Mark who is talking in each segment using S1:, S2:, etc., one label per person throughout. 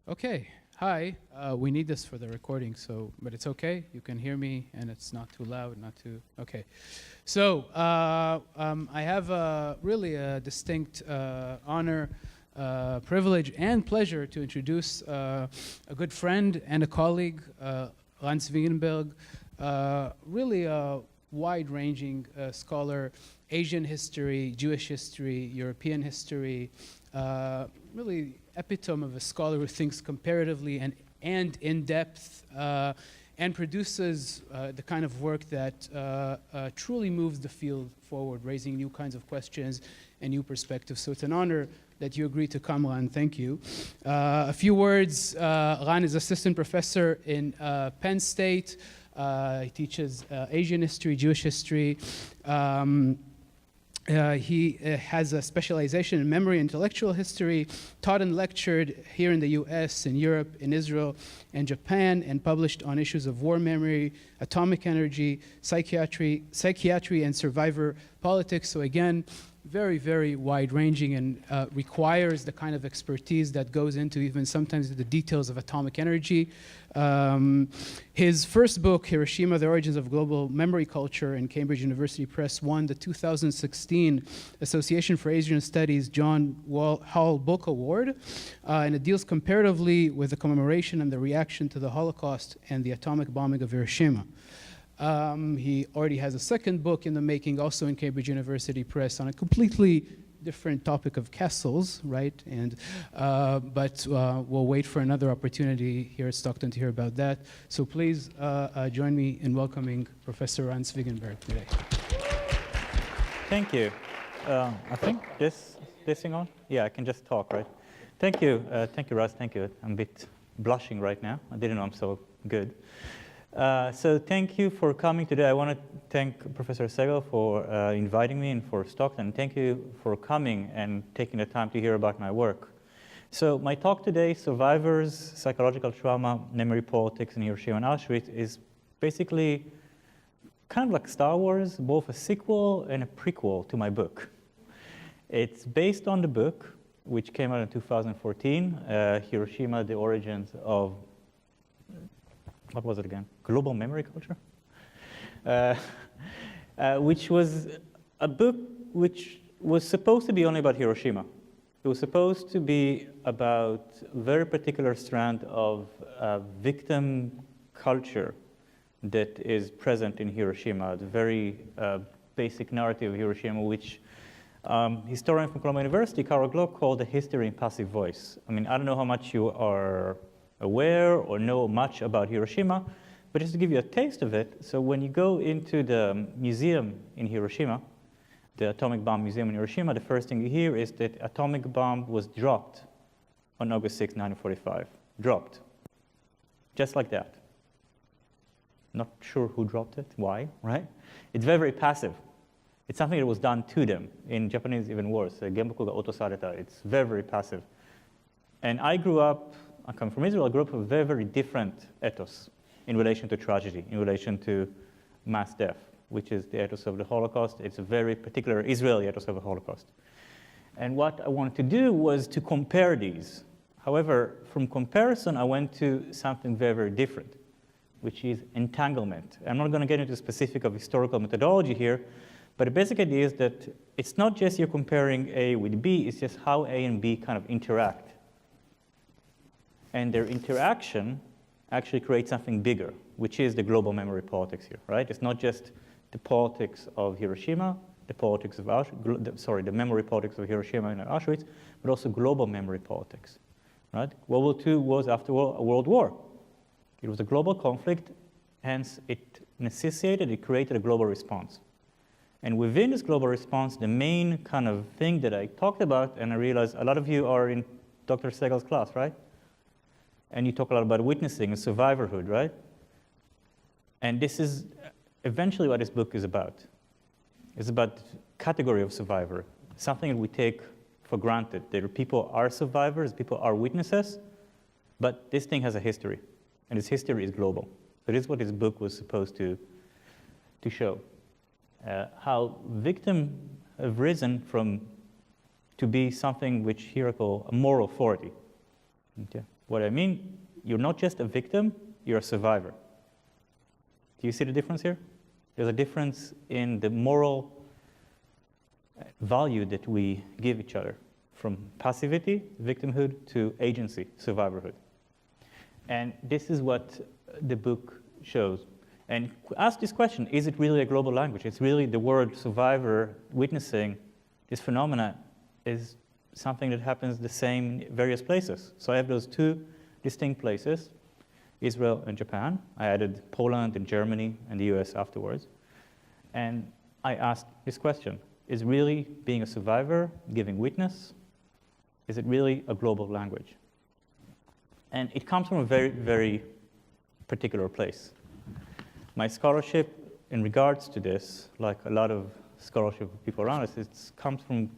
S1: Okay, hi. We need this for the recording, but it's okay. You can hear me, and it's not too loud, not too. Okay. So I have really a distinct honor, privilege, and pleasure to introduce a good friend and a colleague, Ran Zwigenberg, really a wide-ranging scholar, Asian history, Jewish history, European history, really epitome of a scholar who thinks comparatively and in depth and produces the kind of work that truly moves the field forward, raising new kinds of questions and new perspectives. So it's an honor that you agreed to come, Ran. Thank you. A few words. Ran is assistant professor in Penn State. He teaches Asian history, Jewish history. He has a specialization in memory and intellectual history, taught and lectured here in the US, in Europe, in Israel, and Japan, and published on issues of war memory, atomic energy, psychiatry, and survivor politics. So again, very, very wide-ranging and requires the kind of expertise that goes into even sometimes the details of atomic energy. His first book, Hiroshima, The Origins of Global Memory Culture, in Cambridge University Press, won the 2016 Association for Asian Studies John Hall Book Award, and it deals comparatively with the commemoration and the reaction to the Holocaust and the atomic bombing of Hiroshima. He already has a second book in the making, also in Cambridge University Press, on a completely different topic of castles, right? But we'll wait for another opportunity here at Stockton to hear about that. So please join me in welcoming Professor Ran Zwigenberg today.
S2: Thank you. I think this thing on? Yeah, I can just talk, right? Thank you, Russ. Thank you. I'm a bit blushing right now. I didn't know I'm so good. So thank you for coming today. I want to thank Professor Segal for inviting me and for Stockton. Thank you for coming and taking the time to hear about my work. So my talk today, Survivors, Psychological Trauma, Memory Politics in Hiroshima and Auschwitz, is basically kind of like Star Wars, both a sequel and a prequel to my book. It's based on the book, which came out in 2014, Hiroshima, The Origins of what was it again? Global Memory Culture? Which was a book which was supposed to be only about Hiroshima. It was supposed to be about a very particular strand of victim culture that is present in Hiroshima, the very basic narrative of Hiroshima, which historian from Columbia University, Carol Glock, called the history in passive voice. I mean, I don't know how much you are aware or know much about Hiroshima, but just to give you a taste of it, so when you go into the museum in Hiroshima, the Atomic Bomb Museum in Hiroshima, the first thing you hear is that atomic bomb was dropped on August 6, 1945. Dropped. Just like that. Not sure who dropped it, why, right? It's very, very passive. It's something that was done to them. In Japanese, even worse. Genboku ga otosareta. It's very, very passive. And I come from Israel. I grew up with a very, very different ethos in relation to tragedy, in relation to mass death, which is the ethos of the Holocaust. It's a very particular Israeli ethos of the Holocaust. And what I wanted to do was to compare these. However, from comparison, I went to something very, very different, which is entanglement. I'm not going to get into specific of historical methodology here, but the basic idea is that it's not just you're comparing A with B, it's just how A and B kind of interact. And their interaction actually creates something bigger, which is the global memory politics here, right? It's not just the politics of Hiroshima, the politics of the memory politics of Hiroshima and Auschwitz, but also global memory politics, right? World War II was, after all, a world war. It was a global conflict, hence it created a global response. And within this global response, the main kind of thing that I talked about, and I realized a lot of you are in Dr. Segal's class, right? And you talk a lot about witnessing and survivorhood, right? And this is eventually what this book is about. It's about the category of survivor, something that we take for granted. That people are survivors, people are witnesses, but this thing has a history, and this history is global. So this is what this book was supposed to show. How victims have risen to be something which here I call a moral authority. Okay. What I mean, you're not just a victim, you're a survivor. Do you see the difference here? There's a difference in the moral value that we give each other, from passivity, victimhood, to agency, survivorhood. And this is what the book shows. And ask this question, is it really a global language? It's really the word survivor witnessing this phenomena is something that happens the same in various places. So I have those two distinct places, Israel and Japan. I added Poland and Germany and the US afterwards. And I asked this question, is really being a survivor, giving witness, is it really a global language? And it comes from a very, very particular place. My scholarship in regards to this, like a lot of scholarship of people around us, it comes from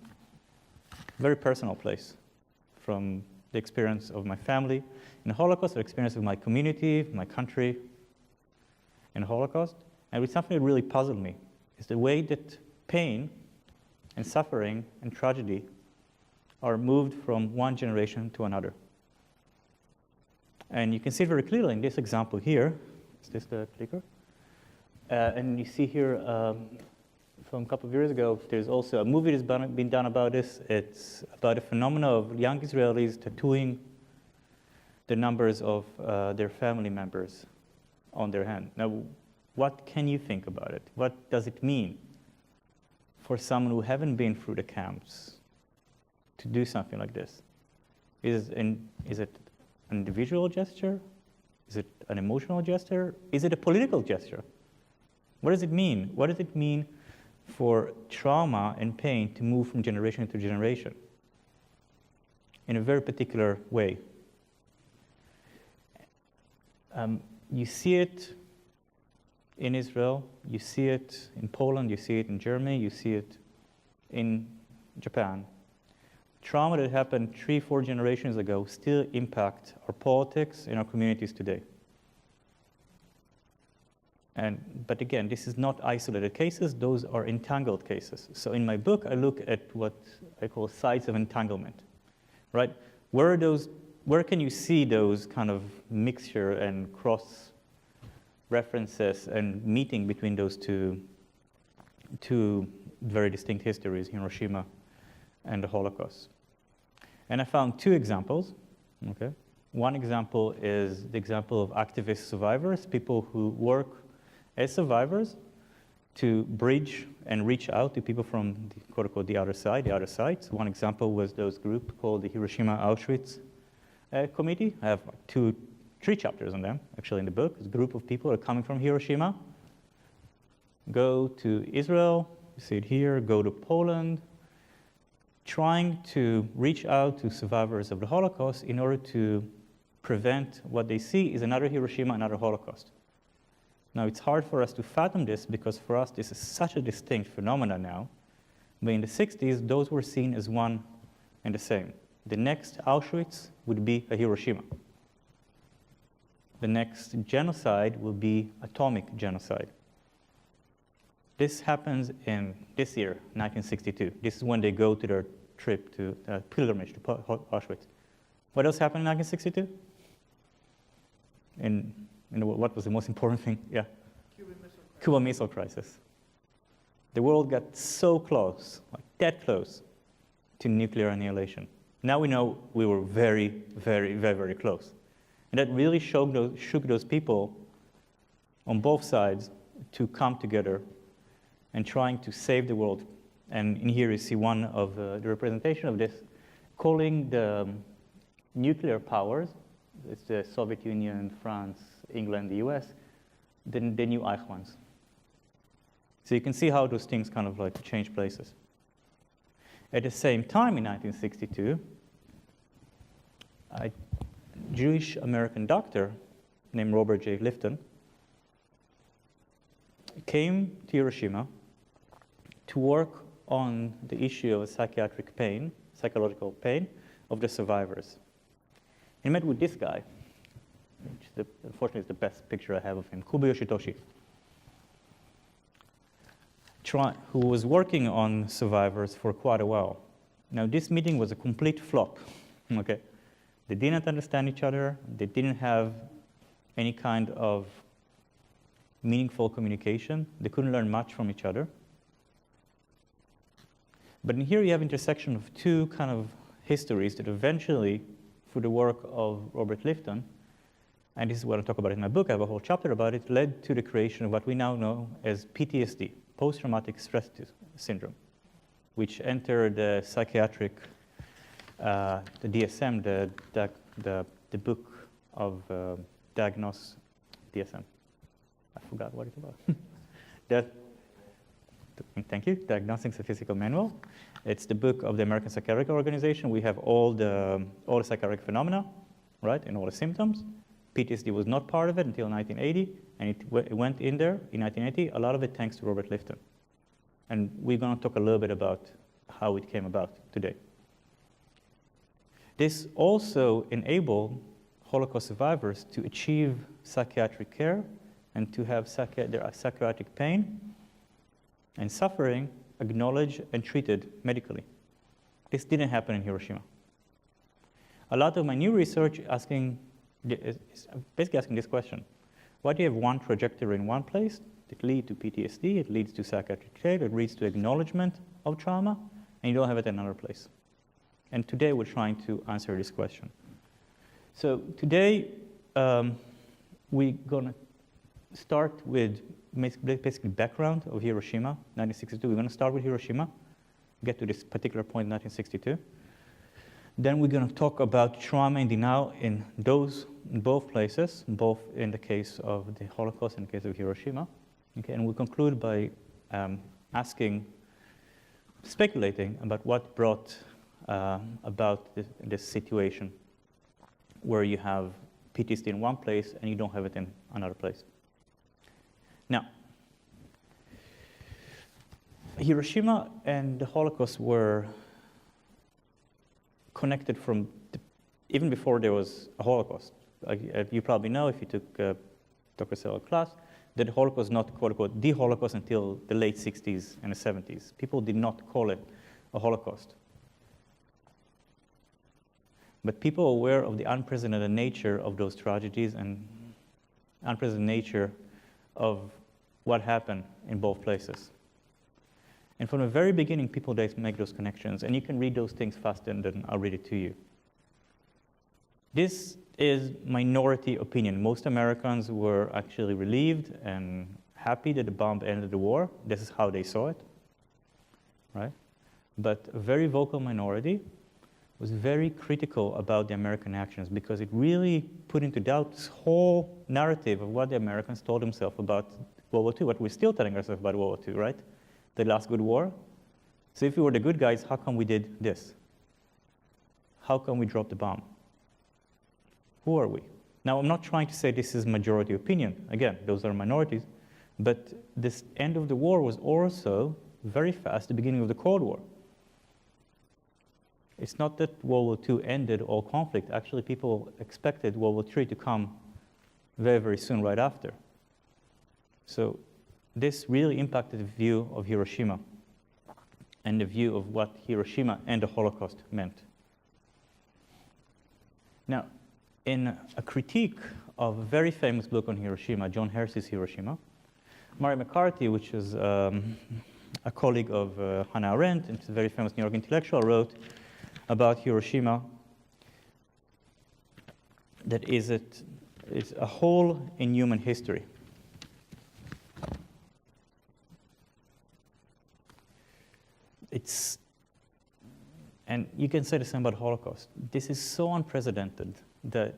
S2: a very personal place, from the experience of my family in the Holocaust, the experience of my community, my country in the Holocaust. And it's something that really puzzled me, is the way that pain and suffering and tragedy are moved from one generation to another. And you can see it very clearly in this example here. Is this the clicker? And you see here from a couple of years ago, there's also a movie that's been done about this. It's about a phenomenon of young Israelis tattooing the numbers of their family members on their hand. Now, what can you think about it? What does it mean for someone who haven't been through the camps to do something like this? Is it an individual gesture? Is it an emotional gesture? Is it a political gesture? What does it mean? What does it mean for trauma and pain to move from generation to generation in a very particular way? You see it in Israel, you see it in Poland, you see it in Germany, you see it in Japan. Trauma that happened 3-4 generations ago still impact our politics and our communities today. But again, this is not isolated cases, those are entangled cases. So in my book, I look at what I call sites of entanglement, right? Where can you see those kind of mixture and cross references and meeting between those two very distinct histories, Hiroshima and the Holocaust? And I found two examples, okay? One example is the example of activist survivors, people who work as survivors to bridge and reach out to people from the quote-unquote the other side, the other sides. One example was those group called the Hiroshima Auschwitz Committee. I have 3 chapters on them, actually, in the book. It's a group of people that are coming from Hiroshima, go to Israel, you see it here, go to Poland, trying to reach out to survivors of the Holocaust in order to prevent what they see is another Hiroshima, another Holocaust. Now, it's hard for us to fathom this because for us, this is such a distinct phenomenon now. But in the 60s, those were seen as one and the same. The next Auschwitz would be a Hiroshima. The next genocide will be atomic genocide. This happens in this year, 1962. This is when they go to their trip to pilgrimage to Auschwitz. What else happened in 1962? And what was the most important thing? Yeah. Cuban Missile Crisis. The world got so close, like that close, to nuclear annihilation. Now we know we were very, very, very, very close. And that really shook those people on both sides to come together and trying to save the world. And in here you see one of the representation of this, calling the nuclear powers, it's the Soviet Union, France, England, the US, the new Eichmanns. So you can see how those things kind of like change places. At the same time in 1962, a Jewish American doctor named Robert J. Lifton came to Hiroshima to work on the issue of psychological pain of the survivors. He met with this guy, which unfortunately is the best picture I have of him, Kubo Yoshitoshi, who was working on survivors for quite a while. Now, this meeting was a complete flop, okay? They didn't understand each other. They didn't have any kind of meaningful communication. They couldn't learn much from each other. But in here you have intersection of two kind of histories that eventually, through the work of Robert Lifton, and this is what I talk about in my book, I have a whole chapter about it, led to the creation of what we now know as PTSD, post-traumatic stress syndrome, which entered the psychiatric, the DSM, the book of diagnose DSM. I forgot what it's about. Thank you. Diagnostic Statistical Manual. It's the book of the American Psychiatric Organization. We have all the psychiatric phenomena, right, and all the symptoms. PTSD was not part of it until 1980, and it went in there in 1980. A lot of it thanks to Robert Lifton. And we're going to talk a little bit about how it came about today. This also enabled Holocaust survivors to achieve psychiatric care and to have their psychiatric pain and suffering acknowledged and treated medically. This didn't happen in Hiroshima. A lot of my new research is basically asking this question. Why do you have one trajectory in one place that leads to PTSD, it leads to psychiatric care, it leads to acknowledgement of trauma, and you don't have it in another place? And today we're trying to answer this question. So today we're going to start with basically background of Hiroshima, 1962. We're going to start with Hiroshima, get to this particular point in 1962. Then we're going to talk about trauma and denial in both places, both in the case of the Holocaust and the case of Hiroshima. Okay, and we'll conclude by speculating about what brought about this situation where you have PTSD in one place and you don't have it in another place. Now, Hiroshima and the Holocaust were connected from even before there was a Holocaust. You probably know, if you took Dr. Sell's class, that the Holocaust was not, quote unquote, the Holocaust until the late 60s and the 70s. People did not call it a Holocaust. But people are aware of the unprecedented nature of those tragedies and unprecedented nature of what happened in both places. And from the very beginning, people make those connections, and you can read those things faster than I'll read it to you. This is minority opinion. Most Americans were actually relieved and happy that the bomb ended the war. This is how they saw it, right? But a very vocal minority was very critical about the American actions because it really put into doubt this whole narrative of what the Americans told themselves about World War II, what we're still telling ourselves about World War II, right? The last good war. So if we were the good guys, how come we did this? How come we dropped the bomb? Who are we? Now, I'm not trying to say this is majority opinion. Again, those are minorities. But this end of the war was also very fast the beginning of the Cold War. It's not that World War II ended all conflict. Actually, people expected World War III to come very, very soon right after. So this really impacted the view of Hiroshima and the view of what Hiroshima and the Holocaust meant. Now, in a critique of a very famous book on Hiroshima, John Hersey's Hiroshima, Murray McCarthy, which is a colleague of Hannah Arendt, and it's a very famous New York intellectual, wrote about Hiroshima that is a hole in human history. And you can say the same about Holocaust. This is so unprecedented. The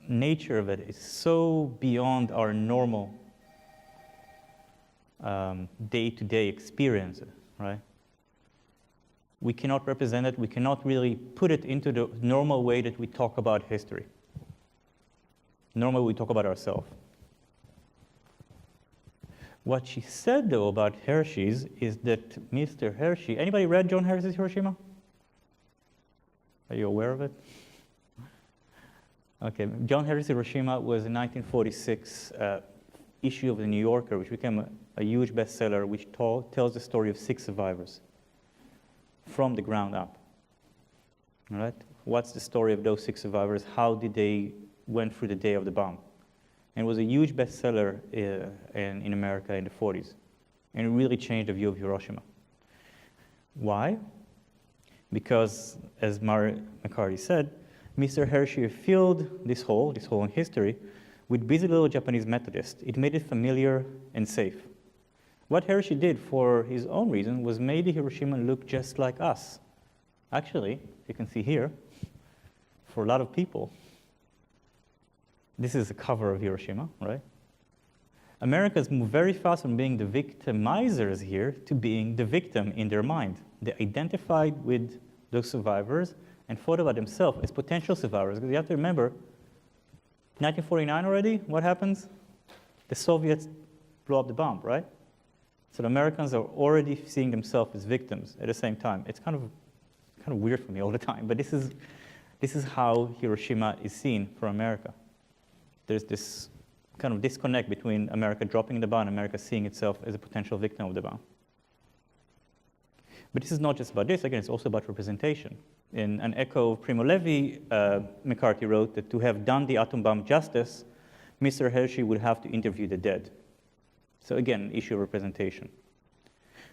S2: nature of it is so beyond our normal day-to-day experience, right? We cannot represent it. We cannot really put it into the normal way that we talk about history. Normally, we talk about ourselves. What she said, though, about Hershey's is that Mr. Hershey... Anybody read John Hersey's Hiroshima? Are you aware of it? Okay, John Hersey's Hiroshima was a 1946 issue of The New Yorker, which became a huge bestseller, which tells the story of 6 survivors from the ground up. All right? what's the story of those 6 survivors? How did they went through the day of the bomb? And it was a huge bestseller in America in the 40s. And it really changed the view of Hiroshima. Why? Because, as McCarty said, Mr. Hershey filled this hole in history, with busy little Japanese Methodists. It made it familiar and safe. What Hershey did for his own reason was made Hiroshima look just like us. Actually, you can see here, for a lot of people, this is the cover of Hiroshima, right? Americans moved very fast from being the victimizers here to being the victim in their mind. They identified with those survivors and thought about themselves as potential survivors. Because you have to remember, 1949 already, what happens? The Soviets blow up the bomb, right? So the Americans are already seeing themselves as victims at the same time. It's kind of weird for me all the time, but this is how Hiroshima is seen for America. There's this kind of disconnect between America dropping the bomb and America seeing itself as a potential victim of the bomb. But this is not just about this. Again, it's also about representation. In an echo of Primo Levi, McCarthy wrote that to have done the atom bomb justice, Mr. Hershey would have to interview the dead. So again, issue of representation.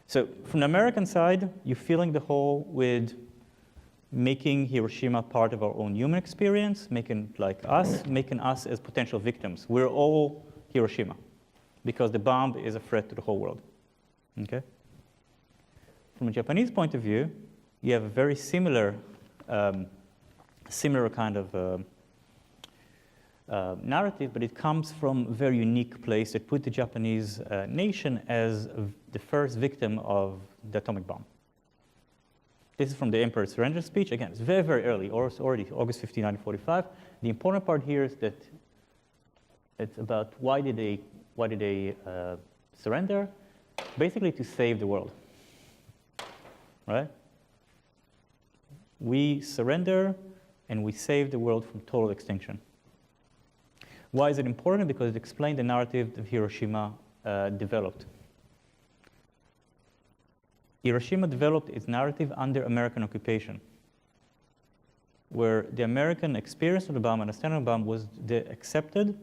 S2: So from the American side, you're filling the hole with making Hiroshima part of our own human experience, making us as potential victims. We're all Hiroshima because the bomb is a threat to the whole world. Okay? From a Japanese point of view, you have a very similar kind of narrative, but it comes from a very unique place that put the Japanese nation as the first victim of the atomic bomb. This is from the Emperor's surrender speech. Again, it's very, very early, or it's already August 15, 1945. The important part here is that it's about why did they surrender? Basically to save the world, right? We surrender and we save the world from total extinction. Why is it important? Because it explained the narrative that Hiroshima developed. Hiroshima developed its narrative under American occupation, where the American experience of the bomb, understanding of the bomb, was accepted,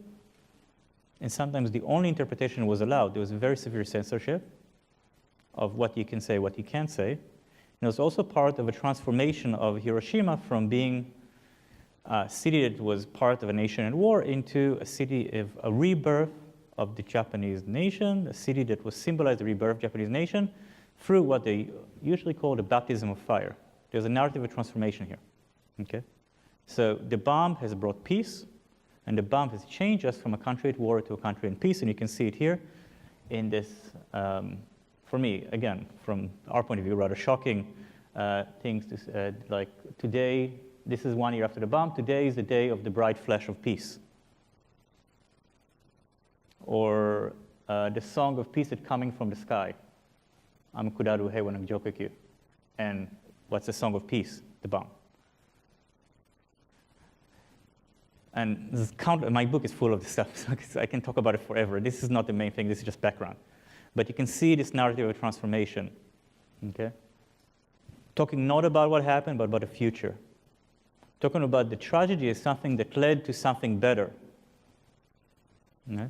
S2: and sometimes the only interpretation was allowed. There was very severe censorship of what you can say, what you can't say. And it was also part of a transformation of Hiroshima from being a city that was part of a nation at war into a city of a rebirth of the Japanese nation, a city that was symbolized the rebirth of the Japanese nation through what they usually call the baptism of fire. There's a narrative of transformation here. Okay? So the bomb has brought peace, and the bomb has changed us from a country at war to a country in peace, and you can see it here in this, for me, again, from our point of view, rather shocking things. Like today, this is 1 year after the bomb. Today is the day of the bright flash of peace. Or the song of peace that's coming from the sky. Amukuraru Heiwa no Jokekyu. And what's the song of peace? The bomb. And this my book is full of this stuff, so I can talk about it forever. This is not the main thing, this is just background. But you can see this narrative of transformation. Okay? Talking not about what happened, but about the future. Talking about the tragedy as something that led to something better. Okay?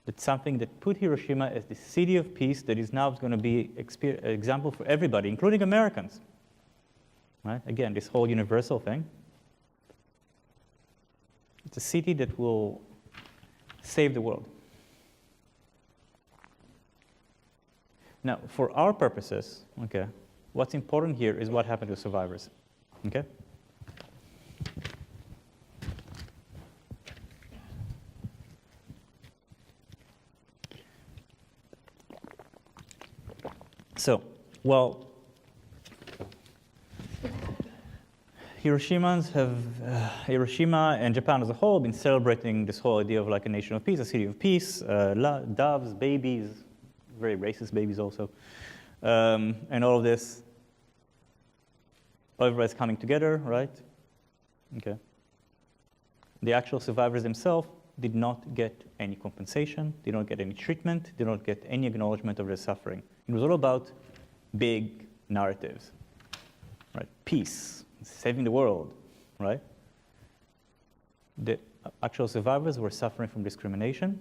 S2: It's something that put Hiroshima as the city of peace that is now going to be an example for everybody, including Americans. Right? Again, this whole universal thing. It's a city that will save the world. Now, for our purposes, okay, what's important here is what happened to survivors. Okay? So, well, Hiroshima and Japan as a whole have been celebrating this whole idea of like a nation of peace, a city of peace, doves, babies, very racist babies also, and all of this. Everybody's coming together, right? Okay. The actual survivors themselves did not get any compensation, did not get any treatment, did not get any acknowledgement of their suffering. It was all about big narratives, right? Peace, saving the world, right? The actual survivors were suffering from discrimination,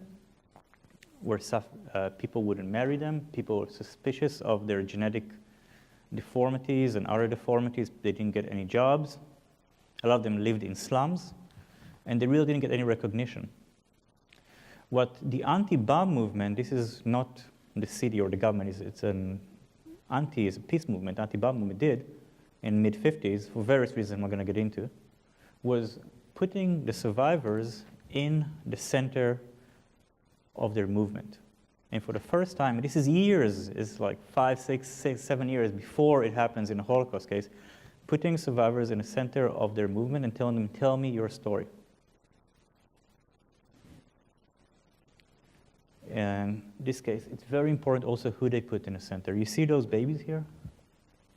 S2: people wouldn't marry them, people were suspicious of their genetic deformities and other deformities. They didn't get any jobs. A lot of them lived in slums, and they really didn't get any recognition. What the anti-bomb movement, this is not the city or the government, it's a peace movement, anti-bomb movement did in the mid-50s, for various reasons I'm not going to get into, was putting the survivors in the center of their movement. And for the first time, and this is years, it's like 5, 6, 7 years before it happens in a Holocaust case, putting survivors in the center of their movement and telling them, tell me your story. And in this case, it's very important also who they put in the center. You see those babies here?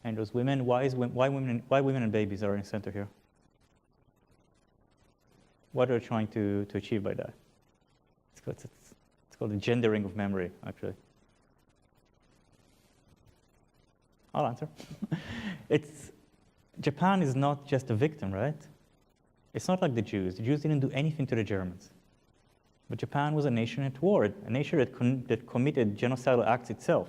S2: And those women, why women and babies are in the center here? What are they trying to achieve by that? It's called the gendering of memory, actually. I'll answer. Japan is not just a victim, right? It's not like the Jews. The Jews didn't do anything to the Germans. But Japan was a nation at war, a nation that committed genocidal acts itself,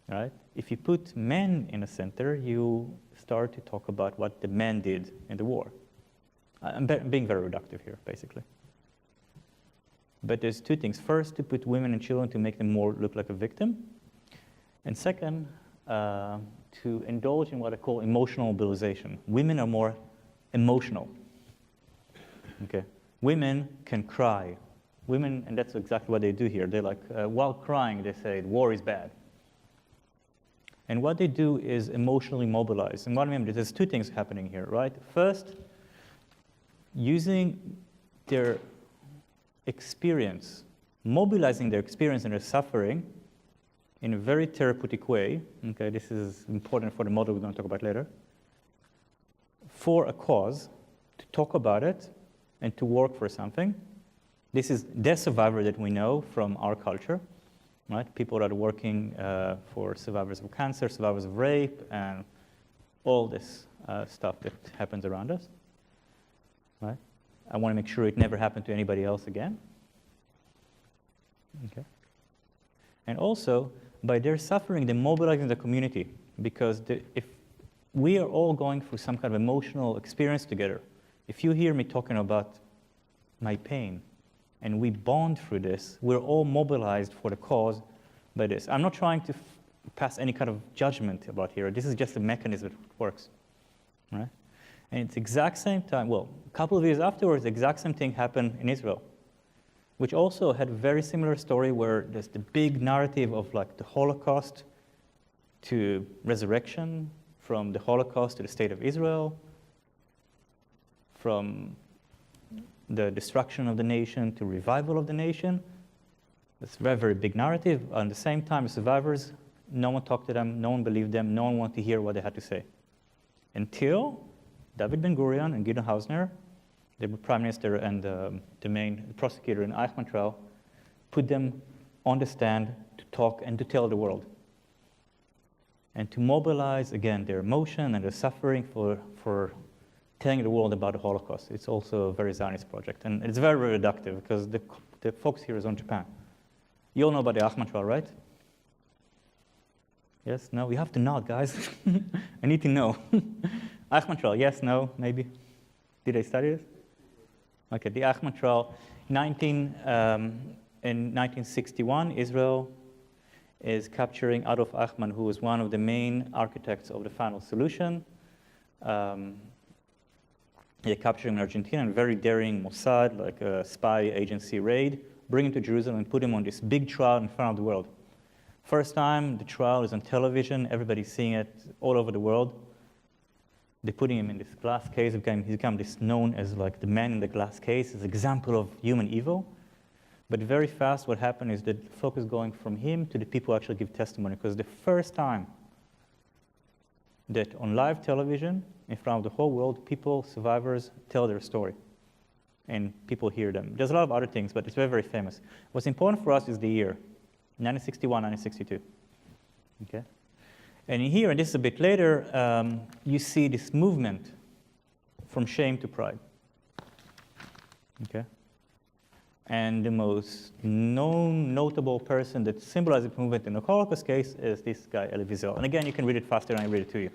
S2: right? If you put men in the center, you start to talk about what the men did in the war. I'm being very reductive here, basically. But there's two things. First, to put women and children to make them more look like a victim. And second, to indulge in what I call emotional mobilization. Women are more emotional. Okay. Women can cry. Women, and that's exactly what they do here. They're like, while crying, they say, war is bad. And what they do is emotionally mobilize. And what I mean, there's two things happening here, right? First, using their experience, mobilizing their experience and their suffering in a very therapeutic way. Okay, this is important for the model we're going to talk about later. For a cause, to talk about it, and to work for something. This is the survivor that we know from our culture, right? People that are working for survivors of cancer, survivors of rape, and all this stuff that happens around us, right? I want to make sure it never happened to anybody else again. Okay. And also, by their suffering, they're mobilizing the community, because if we are all going through some kind of emotional experience together, if you hear me talking about my pain, and we bond through this, we're all mobilized for the cause by this. I'm not trying to pass any kind of judgment about here. This is just a mechanism that works, right? And it's exact same time, well, a couple of years afterwards, the exact same thing happened in Israel, which also had a very similar story where there's the big narrative of like the Holocaust to resurrection, from the Holocaust to the state of Israel, from the destruction of the nation to revival of the nation. It's a very, very big narrative. At the same time, the survivors, no one talked to them, no one believed them, no one wanted to hear what they had to say. Until David Ben-Gurion and Gideon Hausner, the prime minister and the main prosecutor in Eichmann trial, put them on the stand to talk and to tell the world. And to mobilize, again, their emotion and their suffering for telling the world about the Holocaust. It's also a very Zionist project. And it's very, very reductive, because the focus here is on Japan. You all know about the Eichmann trial, right? Yes, no? You have to nod, guys. I need to know. Eichmann trial, yes, no, maybe? Did I study this? Okay, the Eichmann trial, in 1961, Israel is capturing Adolf Eichmann, who was one of the main architects of the final solution. They're capturing him in Argentina, and very daring Mossad, like a spy agency raid, bring him to Jerusalem and put him on this big trial in front of the world. First time the trial is on television, everybody's seeing it all over the world. They're putting him in this glass case. He's become this known as like the man in the glass case, as an example of human evil. But very fast what happened is that the focus going from him to the people who actually give testimony, because the first time that on live television, in front of the whole world, people, survivors, tell their story. And people hear them. There's a lot of other things, but it's very, very famous. What's important for us is the year, 1961, 1962. Okay? And in here, and this is a bit later, you see this movement from shame to pride. Okay? And the most known, notable person that symbolizes the movement in the Holocaust case is this guy, Elie Wiesel. And again, you can read it faster than I read it to you.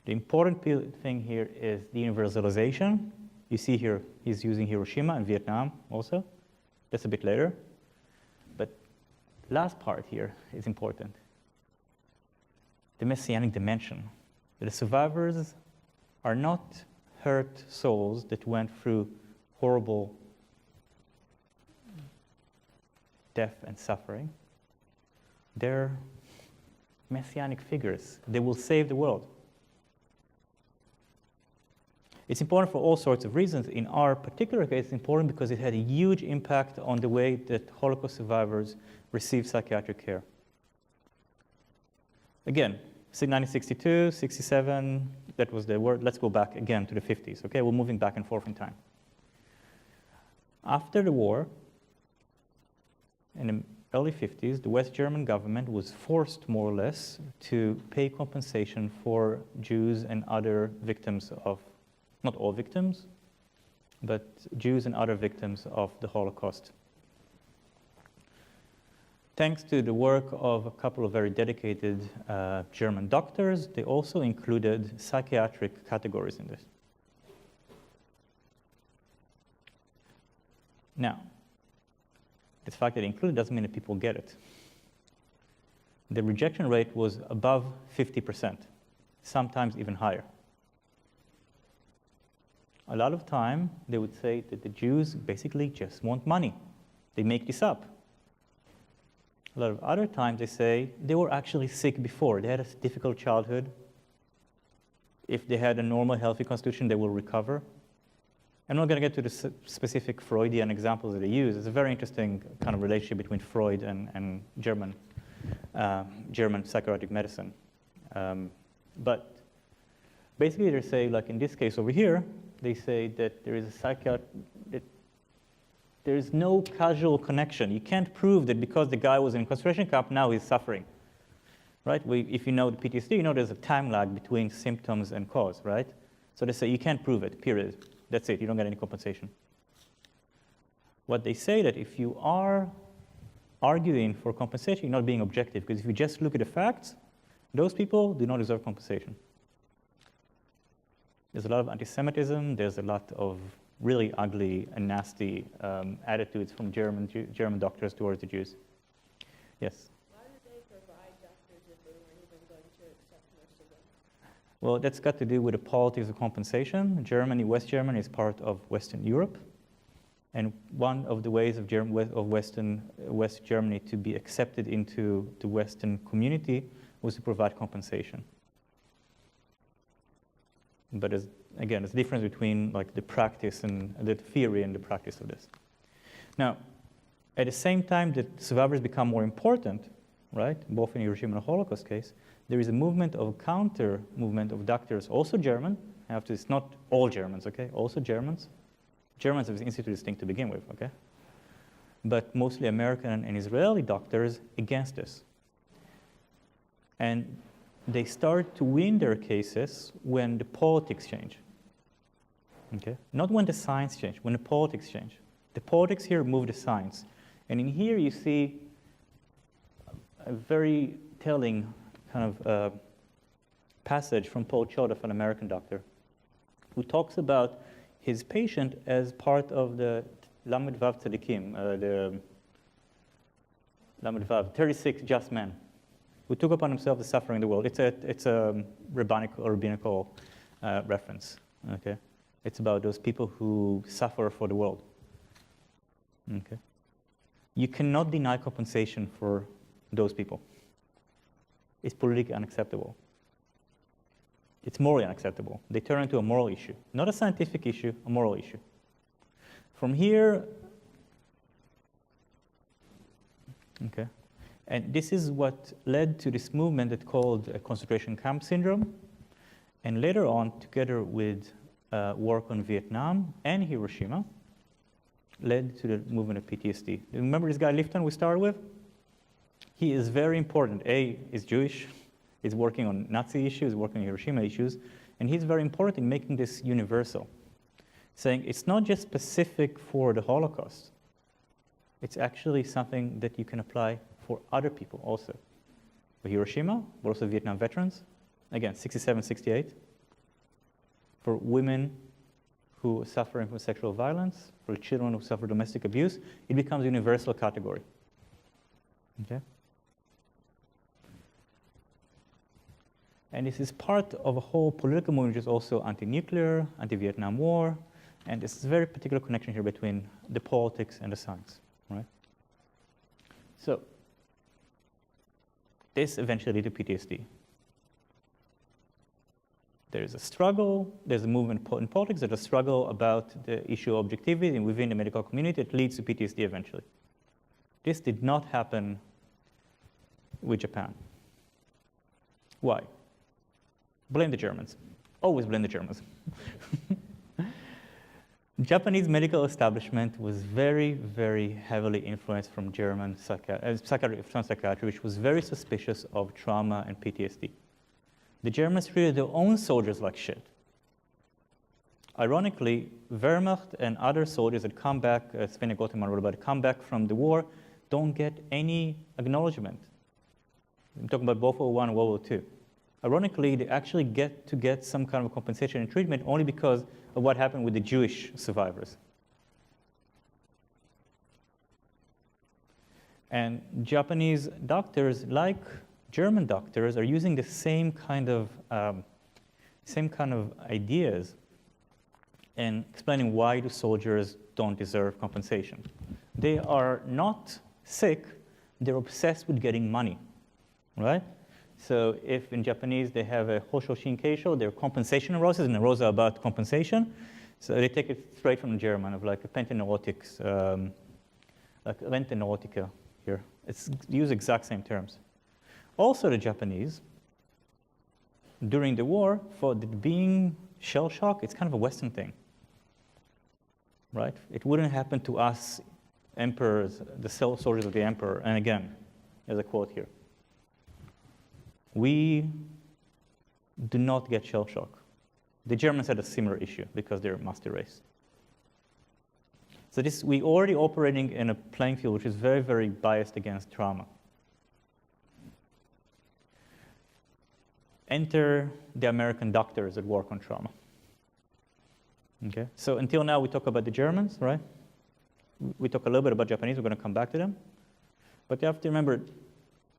S2: The important thing here is the universalization. You see here, he's using Hiroshima and Vietnam also. That's a bit later. But last part here is important. The messianic dimension. The survivors are not hurt souls that went through horrible death and suffering. They're messianic figures. They will save the world. It's important for all sorts of reasons. In our particular case, it's important because it had a huge impact on the way that Holocaust survivors receive psychiatric care. Again, 1962, 67, that was the word. Let's go back again to the 50s. Okay, we're moving back and forth in time. After the war, in the early 50s, the West German government was forced, more or less, to pay compensation for Jews and other victims of, not all victims, but Jews and other victims of the Holocaust. Thanks to the work of a couple of very dedicated German doctors, they also included psychiatric categories in this. Now, the fact that they included doesn't mean that people get it. The rejection rate was above 50%, sometimes even higher. A lot of time, they would say that the Jews basically just want money. They make this up. A lot of other times, they say they were actually sick before. They had a difficult childhood. If they had a normal, healthy constitution, they will recover. I'm not going to get to the specific Freudian examples that they use. It's a very interesting kind of relationship between Freud and German psychiatric medicine. But basically, they say, like in this case over here, they say that there is a there is no causal connection. You can't prove that because the guy was in a concentration camp, now he's suffering, right? If you know the PTSD, you know there's a time lag between symptoms and cause, right? So they say you can't prove it, period. That's it, you don't get any compensation. What they say that if you are arguing for compensation, you're not being objective, because if you just look at the facts, those people do not deserve compensation. There's a lot of anti-Semitism, there's a lot of really ugly and nasty attitudes from German doctors towards the Jews. Yes?
S3: Why did they provide doctors if they weren't even going to accept most of them?
S2: Well, that's got to do with the politics of compensation. Germany, West Germany, is part of Western Europe. And one of the ways of West Germany to be accepted into the Western community was to provide compensation. But again, there's a difference between like the practice and the theory and the practice of this. Now, at the same time that survivors become more important, right, both in Hiroshima and the Holocaust case, there is a movement of counter movement of doctors, also German. It's not all Germans, okay, also Germans. Germans have this institute thing to begin with, okay, but mostly American and Israeli doctors against this. And they start to win their cases when the politics change. Okay? Not when the science change, when the politics change. The politics here move the science. And in here you see a very telling kind of passage from Paul Chodov, an American doctor, who talks about his patient as part of the Lamed Vav Tzadikim, the Lamed Vav, 36 just men, who took upon himself the suffering in the world. It's a rabbinical reference. Okay, it's about those people who suffer for the world. Okay, you cannot deny compensation for those people. It's politically unacceptable. It's morally unacceptable. They turn into a moral issue, not a scientific issue, a moral issue. From here, okay. And this is what led to this movement that's called concentration camp syndrome. And later on, together with work on Vietnam and Hiroshima, led to the movement of PTSD. Remember this guy Lifton we started with? He is very important. He's Jewish. He's working on Nazi issues, working on Hiroshima issues. And he's very important in making this universal, saying it's not just specific for the Holocaust. It's actually something that you can apply for other people also. For Hiroshima, but also Vietnam veterans, again, 67, 68. For women who are suffering from sexual violence, for children who suffer domestic abuse, it becomes a universal category. Okay? And this is part of a whole political movement which is also anti-nuclear, anti-Vietnam War, and this is a very particular connection here between the politics and the science, right? So, this eventually led to PTSD. There's a struggle, there's a movement in politics, there's a struggle about the issue of objectivity and within the medical community that leads to PTSD eventually. This did not happen with Japan. Why? Blame the Germans. Always blame the Germans. Japanese medical establishment was very, very heavily influenced from German psychiatry, which was very suspicious of trauma and PTSD. The Germans treated their own soldiers like shit. Ironically, Wehrmacht and other soldiers that come back, Sven Gottemann wrote about it, come back from the war, don't get any acknowledgement. I'm talking about both World War I and World War II. Ironically, they actually get some kind of compensation and treatment only because of what happened with the Jewish survivors. And Japanese doctors, like German doctors, are using the same kind of ideas and explaining why the soldiers don't deserve compensation. They are not sick, they're obsessed with getting money, right? So if in Japanese they have a hosho shinkeisho, they're compensation neuroses, and neuroses are about compensation. So they take it straight from the German of like a pentaneurotics, like renteneurotica here. It's use exact same terms. Also the Japanese, during the war, for being shell shock, it's kind of a Western thing, right? It wouldn't happen to us emperors, the soldiers of the emperor. And again, there's a quote here. We do not get shell shock. The Germans had a similar issue because they're a master race. So we're already operating in a playing field which is very, very biased against trauma. Enter the American doctors that work on trauma. Okay? So until now we talk about the Germans, right? We talk a little bit about Japanese, we're going to come back to them. But you have to remember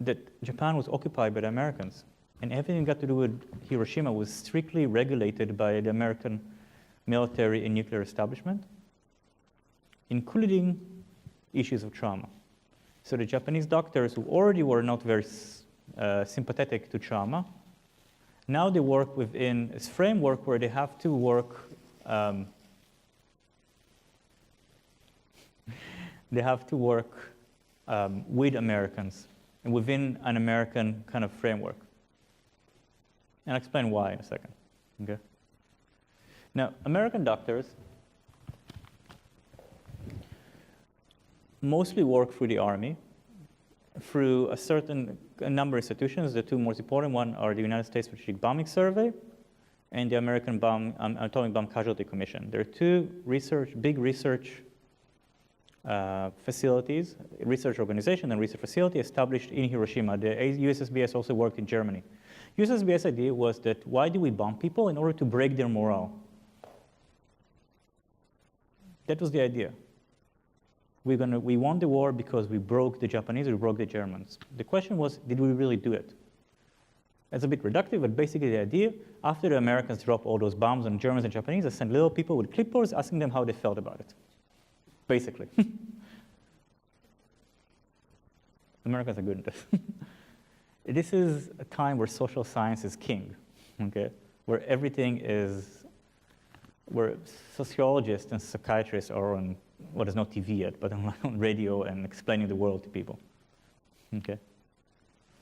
S2: that Japan was occupied by the Americans, and everything got to do with Hiroshima was strictly regulated by the American military and nuclear establishment, including issues of trauma. So the Japanese doctors, who already were not very sympathetic to trauma, now they work within this framework where they have to work with Americans and within an American kind of framework. And I'll explain why in a second. Okay? Now, American doctors mostly work through the army, through a number of institutions. The two most important ones are the United States Strategic Bombing Survey and the American Atomic Bomb Casualty Commission. There are two big research facilities, research organization and research facility established in Hiroshima. The USSBS also worked in Germany. USSBS idea was that why do we bomb people? In order to break their morale. That was the idea. We won the war because we broke the Japanese, we broke the Germans. The question was, did we really do it? It's a bit reductive, but basically the idea, after the Americans dropped all those bombs on Germans and Japanese, they sent little people with clipboards asking them how they felt about it. Basically. Americans are good at this. This is a time where social science is king, okay? Where sociologists and psychiatrists are on, well, there's no TV yet, but on radio and explaining the world to people, okay?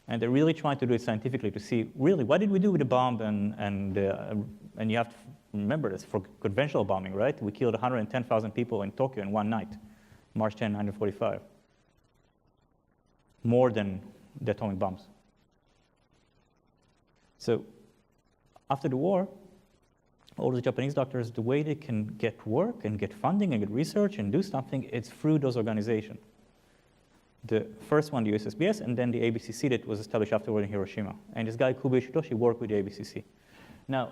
S2: And they're really trying to do it scientifically to see, really, what did we do with the bomb? And you have to remember this, for conventional bombing, right? We killed 110,000 people in Tokyo in one night, March 10, 1945. More than the atomic bombs. So after the war, all the Japanese doctors, the way they can get work and get funding and get research and do something, it's through those organizations. The first one, the USSBS, and then the ABCC that was established afterward in Hiroshima. And this guy, Kubo Yoshitoshi, worked with the ABCC. Now,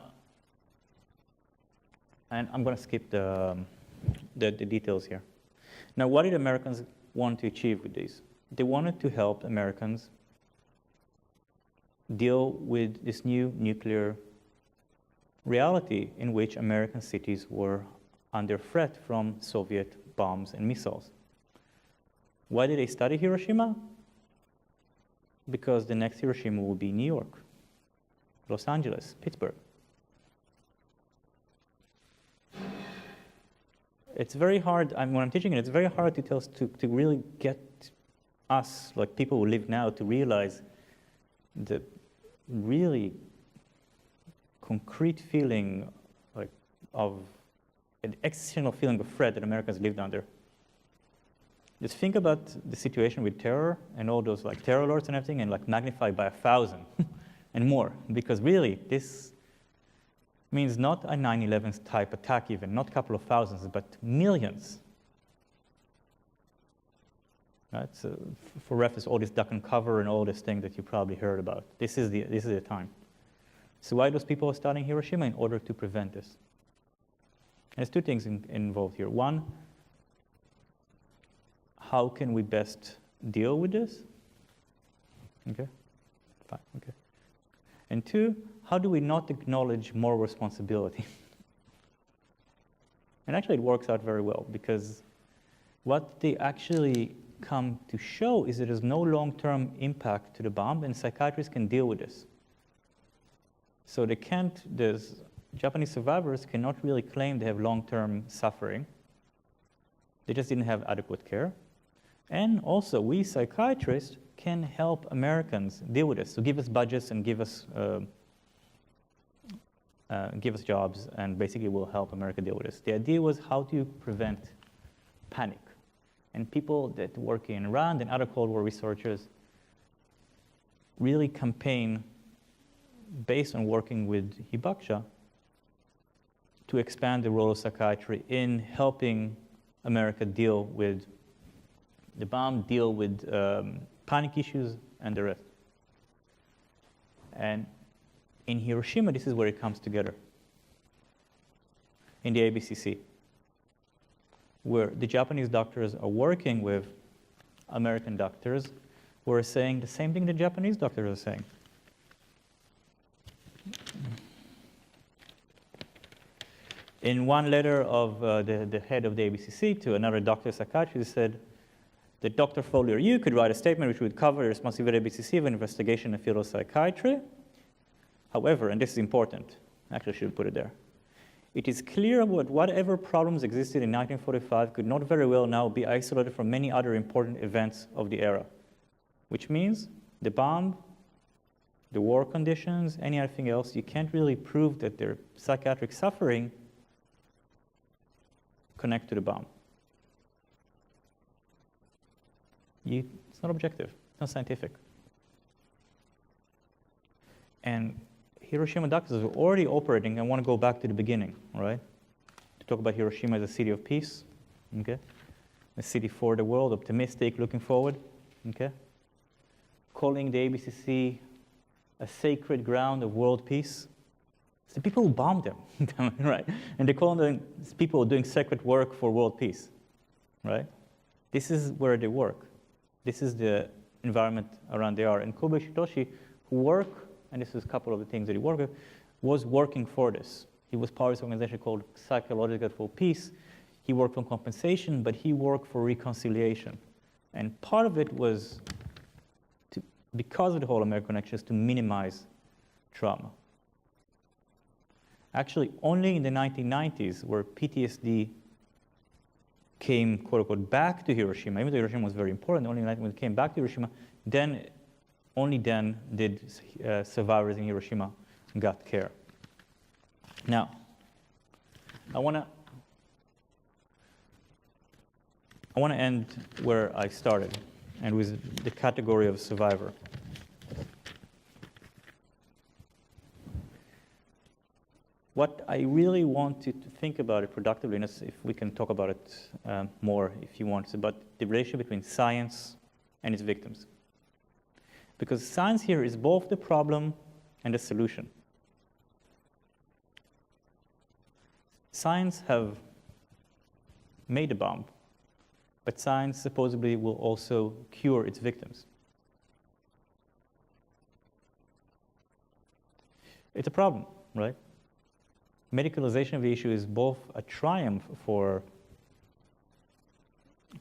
S2: and I'm going to skip the details here. Now, what did Americans want to achieve with these? They wanted to help Americans deal with this new nuclear reality in which American cities were under threat from Soviet bombs and missiles. Why did they study Hiroshima? Because the next Hiroshima will be New York, Los Angeles, Pittsburgh. It's very hard, when I'm teaching it, it's very hard to really get us, like people who live now, to realize the really concrete feeling of an existential feeling of threat that Americans lived under. Just think about the situation with terror and all those terror alerts and everything, and magnified by 1,000 and more, because really this means not a 9/11 type attack even, not a couple of thousands, but millions. Right? So for reference, all this duck and cover and all this thing that you probably heard about. This is the time. So why those people are studying Hiroshima? In order to prevent this. And there's two things involved here. One, how can we best deal with this? Okay, fine, okay. And two, how do we not acknowledge moral responsibility? And actually it works out very well, because what they actually come to show is that there's no long-term impact to the bomb, and psychiatrists can deal with this. So Japanese survivors cannot really claim they have long-term suffering. They just didn't have adequate care. And also, we psychiatrists can help Americans deal with this. So give us budgets and give us jobs, and basically we'll help America deal with this. The idea was how to prevent panic. And people that work in RAND and other Cold War researchers really campaign based on working with Hibakusha to expand the role of psychiatry in helping America deal with the bomb, deal with panic issues, and the rest. And in Hiroshima, this is where it comes together. In the ABCC, where the Japanese doctors are working with American doctors who are saying the same thing the Japanese doctors are saying. In one letter of the head of the ABCC to another doctor psychiatrist, said that Dr. Foley or you could write a statement which would cover the responsibility of ABCC of investigation in the field of psychiatry. However, and this is important, actually I should put it there, it is clear that whatever problems existed in 1945 could not very well now be isolated from many other important events of the era, which means the bomb, the war conditions, anything else, you can't really prove that their psychiatric suffering connect to the bomb. It's not objective, it's not scientific. And Hiroshima doctors are already operating. I want to go back to the beginning, right? To talk about Hiroshima as a city of peace, okay? A city for the world, optimistic, looking forward, okay? Calling the ABCC a sacred ground of world peace. It's the people who bombed them, right? And they call them people doing sacred work for world peace, right? This is where they work. This is the environment around they are. And Kubo Yoshitoshi, who worked, and this is a couple of the things that he worked with, was working for this. He was part of this organization called Psychological for Peace. He worked on compensation, but he worked for reconciliation. And part of it was, because of the whole American connection, is to minimize trauma. Actually, only in the 1990s, where PTSD came, quote unquote, back to Hiroshima, even though Hiroshima was very important, only when it came back to Hiroshima, only then did survivors in Hiroshima got care. Now, I want to end where I started, and with the category of survivor. What I really want you to think about it productively, and if we can talk about it more if you want, is about the relationship between science and its victims. Because science here is both the problem and the solution. Science have made a bomb, but science supposedly will also cure its victims. It's a problem, right? Medicalization of the issue is both a triumph for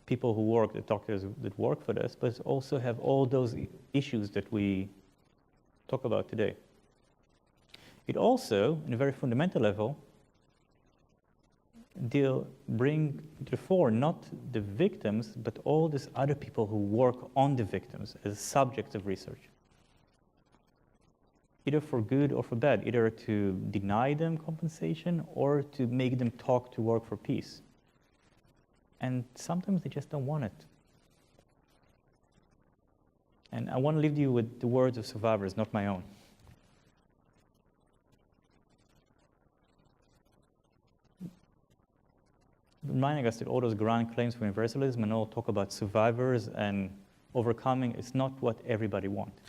S2: people who work, the doctors that work for this, but also have all those issues that we talk about today. It also, in a very fundamental level, bring to the fore not the victims, but all these other people who work on the victims as subjects of research. Either for good or for bad, either to deny them compensation or to make them talk to work for peace. And sometimes they just don't want it. And I want to leave you with the words of survivors, not my own. Reminding us that all those grand claims for universalism and all talk about survivors and overcoming is not what everybody wants.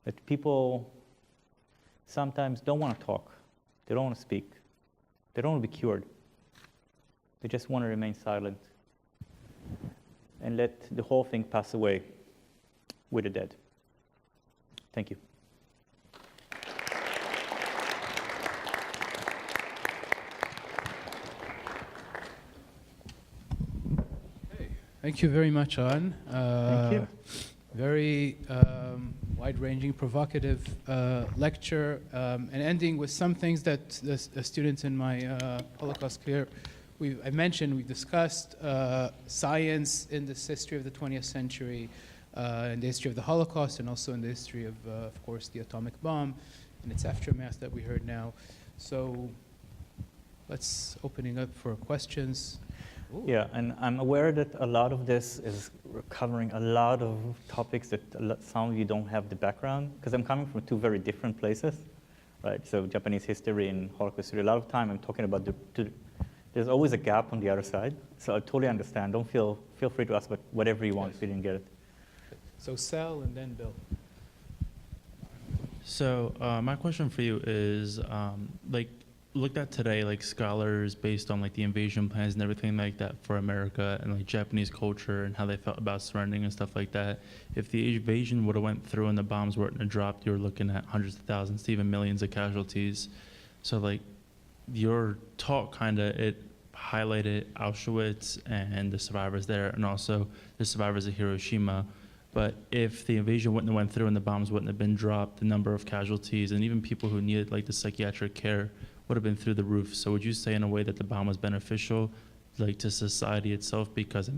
S2: That people sometimes don't want to talk. They don't want to speak. They don't want to be cured. They just want to remain silent and let the whole thing pass away with the dead. Thank you.
S1: Thank you very much, Ran.
S2: Thank you.
S1: Very wide-ranging, provocative lecture, and ending with some things that the students in my Holocaust Clear, I mentioned, we discussed science in this history of the 20th century, in the history of the Holocaust, and also in the history of course, the atomic bomb and its aftermath that we heard now. So let's opening up for questions. Ooh.
S2: Yeah, and I'm aware that a lot of this is covering a lot of topics that some of you don't have the background, because I'm coming from two very different places, right? So Japanese history and Holocaust history, a lot of time I'm talking about there's always a gap on the other side, so I totally understand. Don't feel free to ask about whatever you want if you didn't get it.
S1: So Sal and then Bill.
S4: So my question for you is, like, looked at today, like scholars based on like the invasion plans and everything like that for America and like Japanese culture and how they felt about surrendering and stuff like that. If the invasion would have went through and the bombs weren't dropped, you're looking at hundreds of thousands to even millions of casualties. So like your talk kind of, it highlighted Auschwitz and the survivors there and also the survivors of Hiroshima. But if the invasion wouldn't have went through and the bombs wouldn't have been dropped, the number of casualties and even people who needed like the psychiatric care would have been through the roof. So would you say in a way that the bomb was beneficial, like to society itself? Because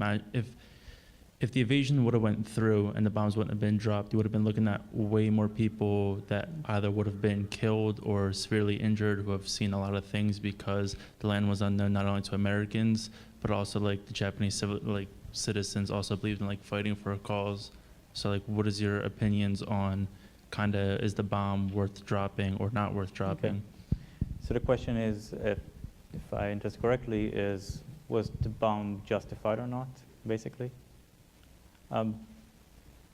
S4: if the invasion would have went through and the bombs wouldn't have been dropped, you would have been looking at way more people that either would have been killed or severely injured who have seen a lot of things because the land was unknown not only to Americans, but also like the Japanese citizens also believed in like fighting for a cause. So like what is your opinions on kind of is the bomb worth dropping or not worth dropping?
S2: Okay. So the question is, if I understand correctly, was the bomb justified or not, basically?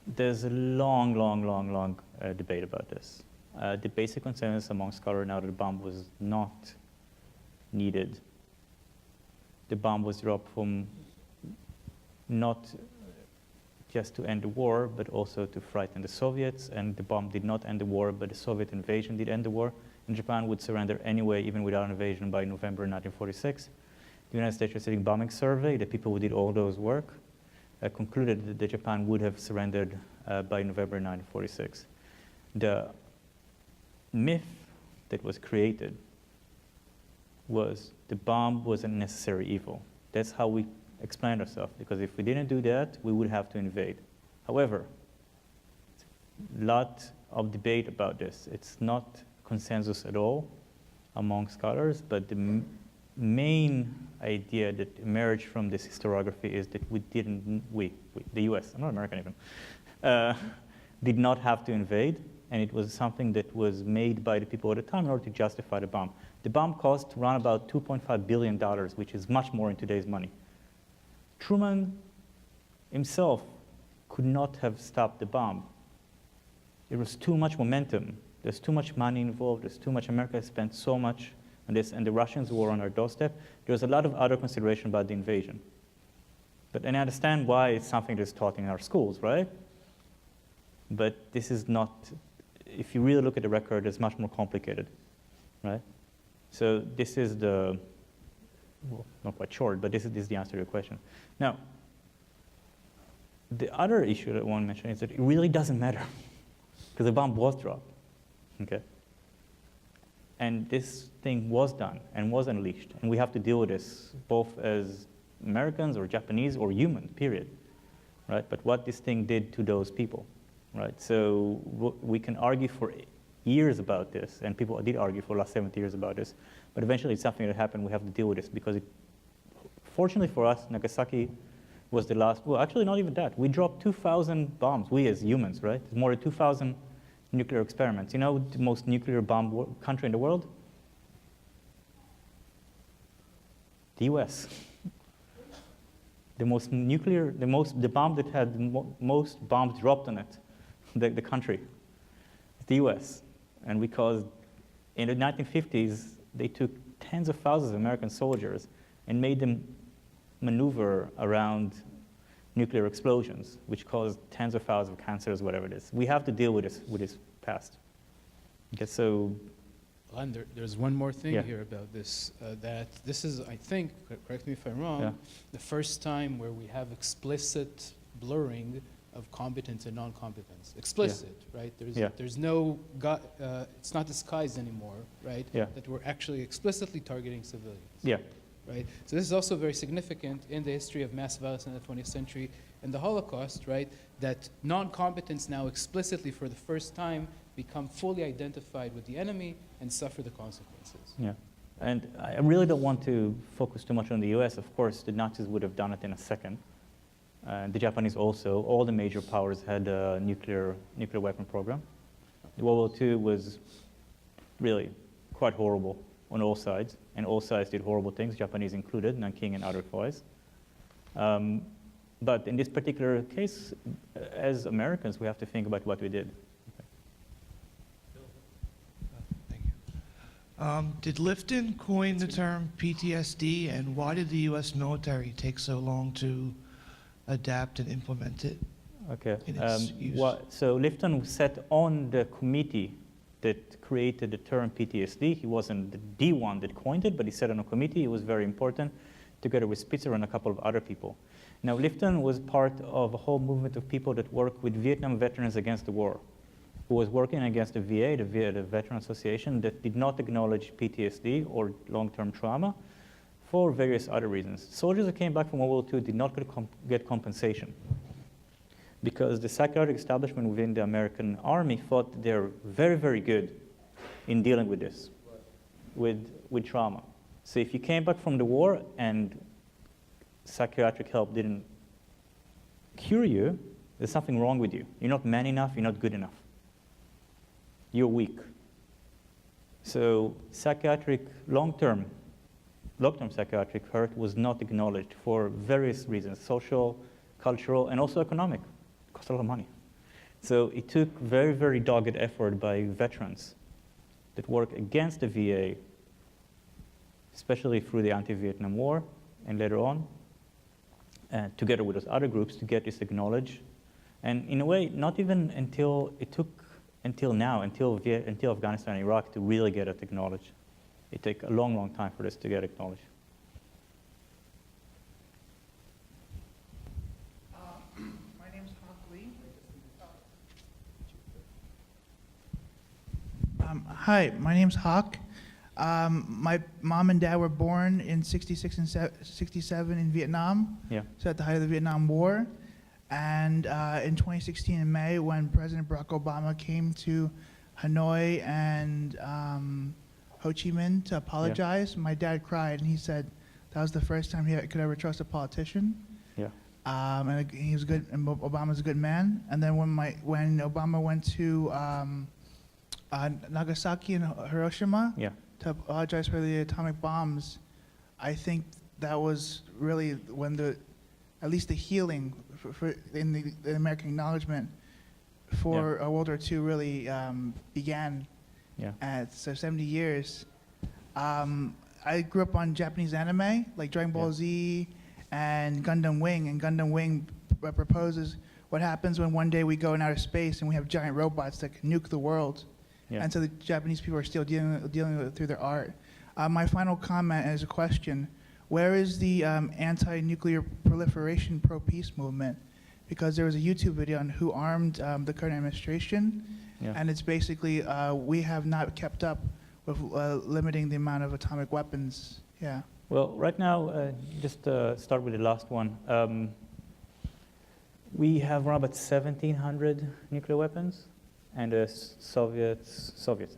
S2: There's a long debate about this. The basic consensus among scholars now that the bomb was not needed. The bomb was dropped from not just to end the war, but also to frighten the Soviets, and the bomb did not end the war, but the Soviet invasion did end the war. And Japan would surrender anyway, even without an invasion, by November 1946. The United States Strategic Bombing Survey, the people who did all those work, concluded that Japan would have surrendered by November 1946. The myth that was created was the bomb was a necessary evil. That's how we explained ourselves, because if we didn't do that, we would have to invade. However, a lot of debate about this. It's not consensus at all among scholars, but the main idea that emerged from this historiography is that the US, I'm not American even, did not have to invade, and it was something that was made by the people at the time in order to justify the bomb. The bomb cost around about $2.5 billion, which is much more in today's money. Truman himself could not have stopped the bomb. There was too much momentum. There's too much money involved. There's too much. America spent so much on this, and the Russians were on our doorstep. There was a lot of other consideration about the invasion. And I understand why it's something that's taught in our schools, right? But this is not, if you really look at the record, it's much more complicated, right? So this is the, well, not quite short, but this is the answer to your question. Now, the other issue that I want to mention is that it really doesn't matter, because the bomb was dropped, okay? And this thing was done and was unleashed, and we have to deal with this both as Americans or Japanese or human, period, right? But what this thing did to those people, right? So we can argue for years about this, and people did argue for the last 70 years about this, but eventually it's something that happened. We have to deal with this because fortunately for us, Nagasaki was the last, well, actually not even that. We dropped 2,000 bombs, we as humans, right? There's more than 2,000 nuclear experiments. You know the most nuclear bomb country in the world? The US. The bomb that had the most bombs dropped on it, the country, the US. And because in the 1950s, they took tens of thousands of American soldiers and made them maneuver around nuclear explosions, which caused tens of thousands of cancers, whatever it is. We have to deal with this past. Okay, so.
S1: And there's one more thing
S2: Yeah.
S1: here about this, that this is, I think, correct me if I'm wrong,
S2: Yeah.
S1: the first time where we have explicit blurring of competence and non-competence. Explicit, right?
S2: Yeah.
S1: There's no, it's not disguised anymore, right?
S2: Yeah.
S1: That we're actually explicitly targeting civilians.
S2: Yeah.
S1: Right? So this is also very significant in the history of mass violence in the 20th century and the Holocaust, right? That non-competence now explicitly for the first time become fully identified with the enemy and suffer the consequences.
S2: Yeah, and I really don't want to focus too much on the US. Of course, the Nazis would have done it in a second. The Japanese also. All the major powers had a nuclear weapon program. World War II was really quite horrible on all sides, and all sides did horrible things, Japanese included, Nanking and otherwise. But in this particular case, as Americans, we have to think about what we did.
S5: Did Lifton coin the term PTSD, and why did the U.S. military take so long to adapt and implement it?
S2: Okay.
S5: In its use?
S2: So Lifton sat on the committee that created the term PTSD. He wasn't the one that coined it, but he sat on a committee. It was very important, together with Spitzer and a couple of other people. Now, Lifton was part of a whole movement of people that worked with Vietnam veterans against the war, who was working against the VA, the Veteran Association, that did not acknowledge PTSD or long-term trauma for various other reasons. Soldiers that came back from World War II did not get compensation because the psychiatric establishment within the American Army thought that they're very, very good in dealing with this, with trauma. So if you came back from the war and psychiatric help didn't cure you, there's something wrong with you. You're not man enough, you're not good enough. You're weak. So long-term psychiatric hurt was not acknowledged for various reasons, social, cultural, and also economic. It cost a lot of money. So it took very, very dogged effort by veterans that work against the VA, especially through the anti-Vietnam War and later on, together with those other groups to get this acknowledged. And in a way, not even until Afghanistan and Iraq to really get it acknowledged. It took a long, long time for this to get acknowledged.
S6: My name's Hawk Lee. Hi, my name's Hawk. My mom and dad were born in 66 and 67 in Vietnam,
S2: Yeah.
S6: so at the height of the Vietnam War. And in 2016 in May, when President Barack Obama came to Hanoi and Ho Chi Minh to apologize, my dad cried and he said that was the first time he could ever trust a politician.
S2: Yeah.
S6: And he was good, and Obama's a good man. And then when Obama went to Nagasaki and Hiroshima,
S2: Yeah.
S6: to apologize for the atomic bombs. I think that was really when at least the healing in the American acknowledgement for World War II really began.
S2: Yeah.
S6: So 70 years. I grew up on Japanese anime, like Dragon Ball Z and Gundam Wing. And Gundam Wing proposes what happens when one day we go in outer space and we have giant robots that can nuke the world.
S2: Yeah.
S6: And so the Japanese people are still dealing with it through their art. My final comment is a question. Where is the anti-nuclear proliferation pro-peace movement? Because there was a YouTube video on who armed the current administration, and it's basically we have not kept up with limiting the amount of atomic weapons. Yeah.
S2: Well, right now, just start with the last one. We have around about 1,700 nuclear weapons, and the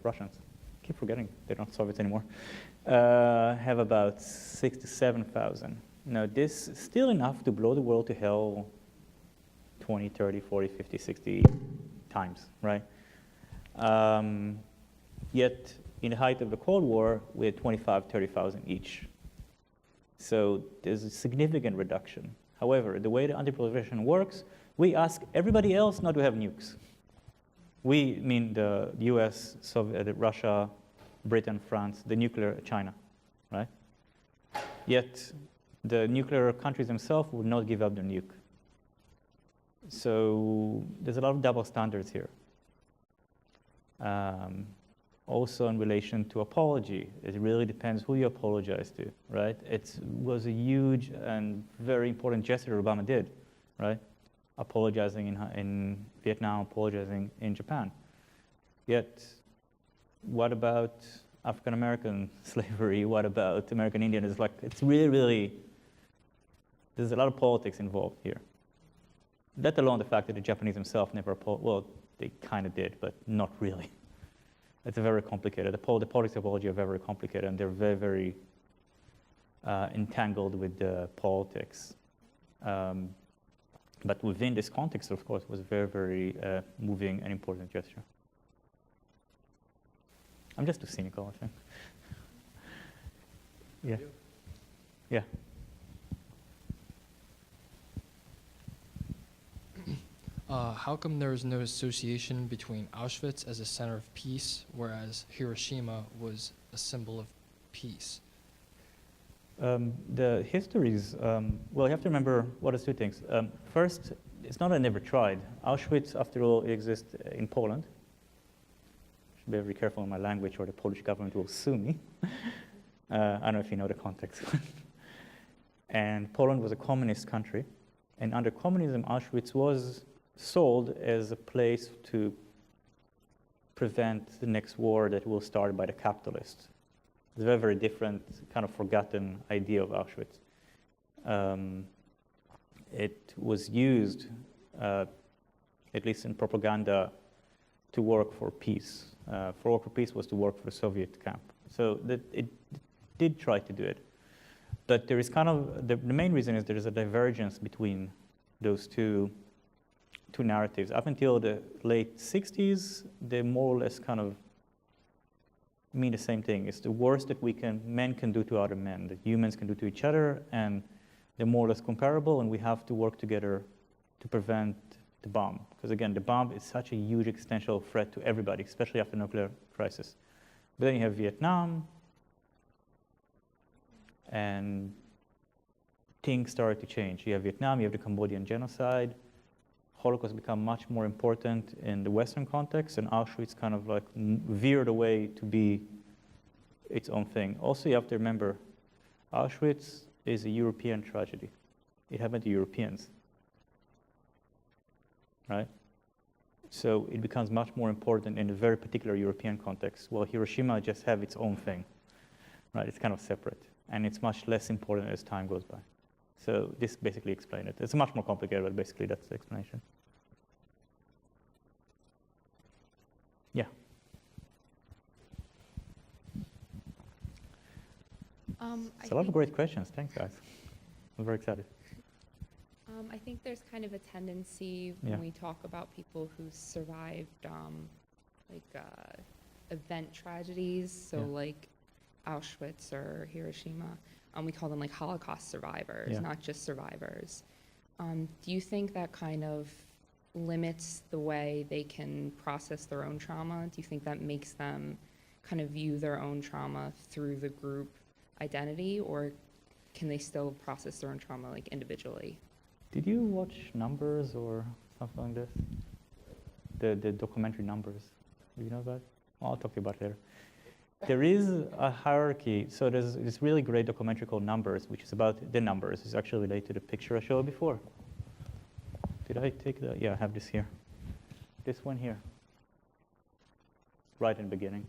S2: Russians, I keep forgetting they're not Soviets anymore, have about 6,000 to 7,000. Now, this is still enough to blow the world to hell 20, 30, 40, 50, 60 times, right? Yet, in the height of the Cold War, we had 25, 30,000 each. So there's a significant reduction. However, the way the anti-proliferation works, we ask everybody else not to have nukes. We mean the US, Soviet, Russia, Britain, France, the nuclear China, right? Yet the nuclear countries themselves would not give up their nuke. So there's a lot of double standards here. Also in relation to apology, it really depends who you apologize to, right? It was a huge and very important gesture Obama did, right? Apologizing in Vietnam, apologizing in Japan. Yet, what about African-American slavery? What about American Indian? It's like, it's really, really, there's a lot of politics involved here. Let alone the fact that the Japanese themselves never apologized. Well, they kind of did, but not really. It's very complicated. The politics of apology are very complicated, and they're very, very entangled with the politics. But within this context, of course, was a very, very moving and important gesture. I'm just too cynical, I think. Yeah. Yeah.
S7: How come there was no association between Auschwitz as a center of peace, whereas Hiroshima was a symbol of peace?
S2: The histories, well, you have to remember what are two things. First, it's not I never tried. Auschwitz, after all, exists in Poland. I should be very careful in my language or the Polish government will sue me. I don't know if you know the context. And Poland was a communist country. And under communism, Auschwitz was sold as a place to prevent the next war that will start by the capitalists. It's a very, very different, kind of forgotten idea of Auschwitz. It was used, at least in propaganda, to work for peace. For work for peace was to work for the Soviet camp. So that it did try to do it. But there is kind of, the main reason is there is a divergence between those two narratives. Up until the late 60s, they more or less kind of mean the same thing. It's the worst that men can do to other men, that humans can do to each other, and they're more or less comparable, and we have to work together to prevent the bomb. Because again, the bomb is such a huge existential threat to everybody, especially after nuclear crisis. But then you have Vietnam, and things started to change. You have Vietnam, you have the Cambodian genocide. Holocaust become much more important in the Western context, and Auschwitz kind of like veered away to be its own thing. Also, you have to remember, Auschwitz is a European tragedy. It happened to Europeans, right? So it becomes much more important in a very particular European context, while Hiroshima just have its own thing, right? It's kind of separate, and it's much less important as time goes by. So this basically explains it. It's much more complicated, but basically that's the explanation. Yeah. It's a lot of great questions. Thanks, guys. I'm very excited.
S3: I think there's kind of a tendency when we talk about people who survived,
S8: event tragedies, so
S2: Yeah.
S8: like Auschwitz or Hiroshima, we call them like Holocaust survivors,
S2: Yeah.
S8: not just survivors. Do you think that kind of limits the way they can process their own trauma? Do you think that makes them kind of view their own trauma through the group identity, or can they still process their own trauma like individually?
S2: Did you watch Numbers or something like this? The documentary Numbers. Do you know about it? Well, I'll talk to you about it later. There is a hierarchy. So there's this really great documentary called Numbers, which is about the numbers. It's actually related to the picture I showed before. Did I take the? Yeah, I have this here. This one here. Right in the beginning.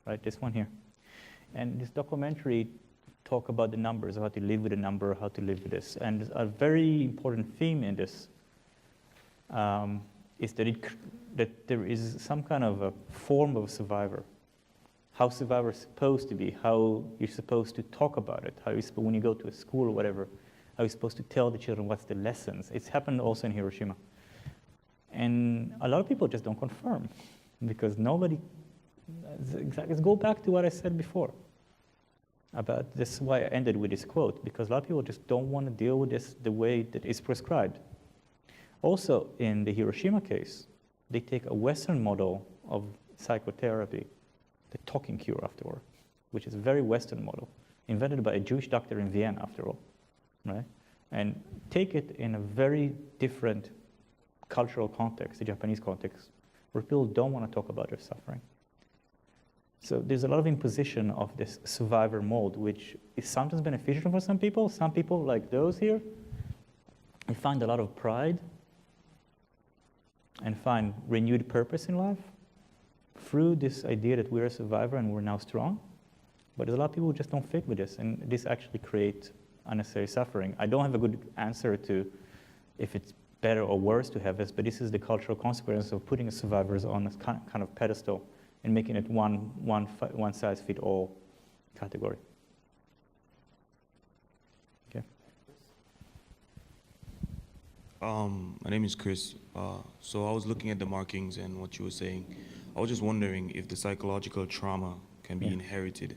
S2: Right, this one here. And this documentary talk about the numbers, how to live with a number, how to live with this. And a very important theme in this is that there is some kind of a form of survivor. How survivor is supposed to be, how you're supposed to talk about it, how when you go to a school or whatever, how you're supposed to tell the children what's the lessons. It's happened also in Hiroshima. And a lot of people just don't confirm because nobody, let's go back to what I said before about this is why I ended with this quote, because a lot of people just don't want to deal with this the way that is prescribed. Also, in the Hiroshima case, they take a Western model of psychotherapy, the talking cure afterward, which is a very Western model, invented by a Jewish doctor in Vienna, after all, right? And take it in a very different cultural context, the Japanese context, where people don't want to talk about their suffering. So there's a lot of imposition of this survivor mold, which is sometimes beneficial for some people. Some people, like those here, they find a lot of pride and find renewed purpose in life through this idea that we're a survivor and we're now strong. But there's a lot of people who just don't fit with this, and this actually creates unnecessary suffering. I don't have a good answer to if it's better or worse to have this, but this is the cultural consequence of putting survivors on a kind of pedestal and making it one size fit all category. Okay.
S9: My name is Chris. So I was looking at the markings and what you were saying. I was just wondering if the psychological trauma can be inherited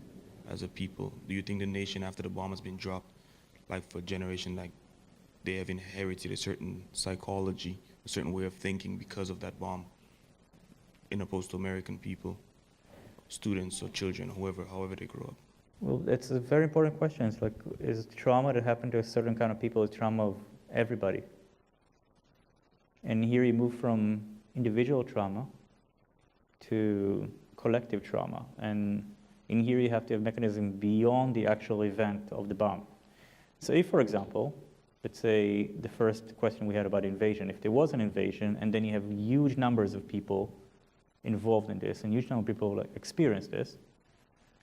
S9: as a people. Do you think the nation, after the bomb has been dropped, like for a generation, like they have inherited a certain psychology, a certain way of thinking because of that bomb, in opposed to American people, students or children, however they grow up?
S2: Well, it's a very important question. It's like, is trauma that happened to a certain kind of people is trauma of everybody? And here you move from individual trauma to collective trauma. And in here you have to have mechanism beyond the actual event of the bomb. So if, for example, let's say the first question we had about invasion, if there was an invasion and then you have huge numbers of people involved in this and huge number of people experience this,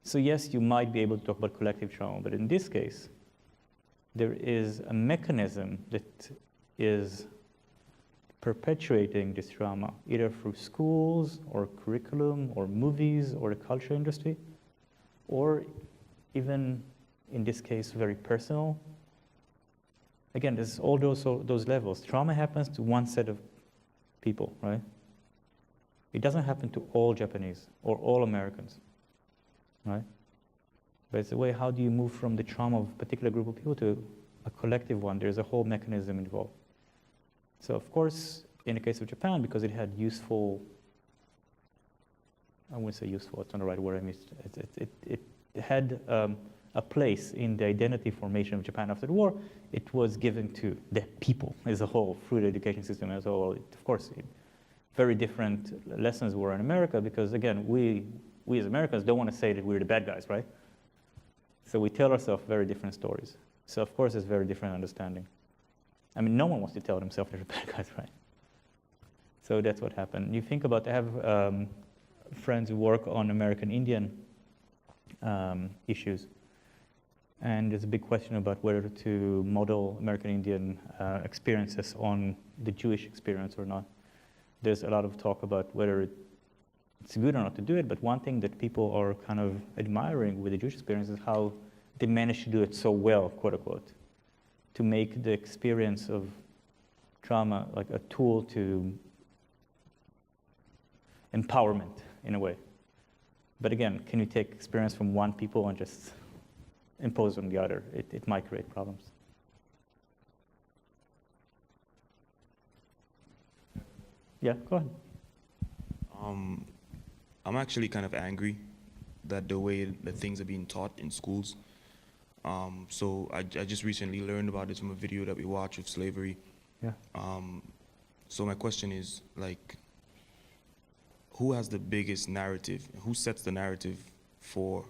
S2: so yes, you might be able to talk about collective trauma, but in this case, there is a mechanism that is perpetuating this trauma, either through schools or curriculum or movies or the culture industry, or even, in this case, very personal. Again, there's all those levels. Trauma happens to one set of people, right? It doesn't happen to all Japanese or all Americans, right? But it's a way, how do you move from the trauma of a particular group of people to a collective one? There's a whole mechanism involved. So of course, in the case of Japan, because it had useful, I wouldn't say useful, it's not the right word, I mean, it had a place in the identity formation of Japan after the war. It was given to the people as a whole through the education system as a whole. Of course, very different lessons were in America because, again, we as Americans don't want to say that we're the bad guys, right? So we tell ourselves very different stories. So of course, it's very different understanding. I mean, no one wants to tell themselves they're the bad guys, right? So that's what happened. You think about, I have friends who work on American Indian issues. And there's a big question about whether to model American Indian experiences on the Jewish experience or not. There's a lot of talk about whether it's good or not to do it, but one thing that people are kind of admiring with the Jewish experience is how they managed to do it so well, quote unquote, to make the experience of trauma like a tool to empowerment in a way. But again, can you take experience from one people and just impose on the other? It might create problems. Yeah, go ahead.
S9: I'm actually kind of angry that the way that things are being taught in schools. So I just recently learned about this from a video that we watched of slavery.
S2: Yeah.
S9: So my question is, like, who has the biggest narrative? Who sets the narrative for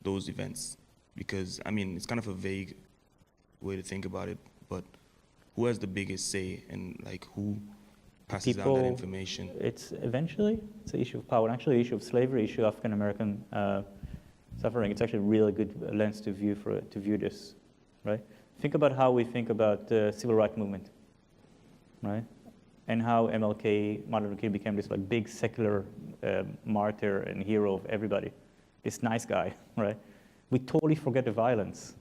S9: those events? Because, I mean, it's kind of a vague way to think about it, but who has the biggest say, and like who passes down that information?
S2: It's eventually, it's an issue of power. And actually, the issue of slavery, issue of African American suffering. It's actually a really good lens to view this, right? Think about how we think about the civil rights movement, right? And how MLK, Martin Luther King, became this like big secular martyr and hero of everybody, this nice guy, right? We totally forget the violence.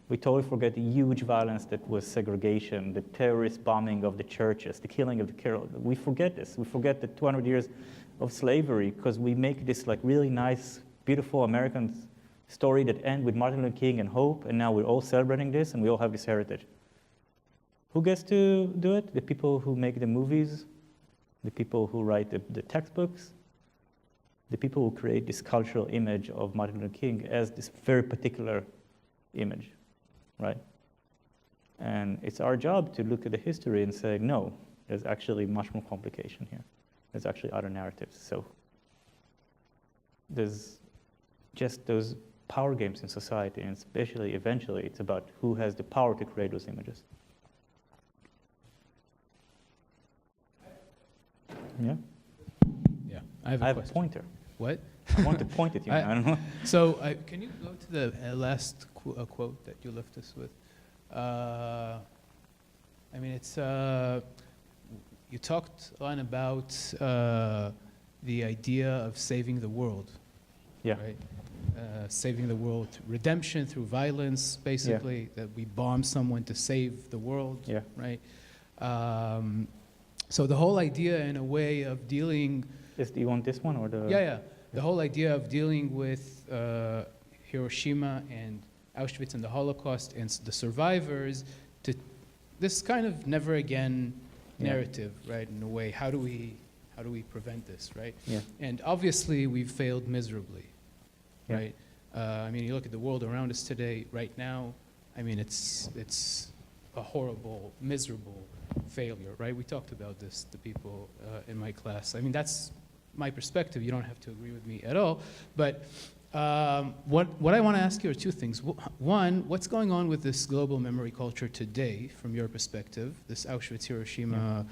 S2: We totally forget the huge violence that was segregation, the terrorist bombing of the churches, the killing of the Carol. We forget this. We forget the 200 years of slavery because we make this like really nice, beautiful American story that ends with Martin Luther King and hope, and now we're all celebrating this and we all have this heritage. Who gets to do it? The people who make the movies, the people who write the textbooks, the people who create this cultural image of Martin Luther King as this very particular image, right? And it's our job to look at the history and say, no, there's actually much more complication here. There's actually other narratives. So there's just those power games in society, and especially eventually it's about who has the power to create those images. Yeah?
S1: Yeah, I have a
S2: I have a
S1: question.
S2: pointer.
S1: What?
S2: I want to point at you. I don't know.
S1: So can you go to the last quote that you left us with? I mean, it's you talked a lot about the idea of saving the world.
S2: Yeah.
S1: Right? Saving the world, redemption through violence, basically, that we bomb someone to save the world.
S2: Yeah.
S1: Right? So the whole idea, in a way, of dealing.
S2: Do you want this one or the?
S1: Yeah. The whole idea of dealing with Hiroshima and Auschwitz and the Holocaust and the survivors, to this kind of never again narrative, right? In a way, how do we prevent this, right?
S2: Yeah.
S1: And obviously, we've failed miserably,
S2: Yeah.
S1: right? I mean, you look at the world around us today, right now. I mean, it's a horrible, miserable failure, right? We talked about this, the people in my class. I mean, that's my perspective. You don't have to agree with me at all. But what I want to ask you are two things. One, what's going on with this global memory culture today, from your perspective, this Auschwitz-Hiroshima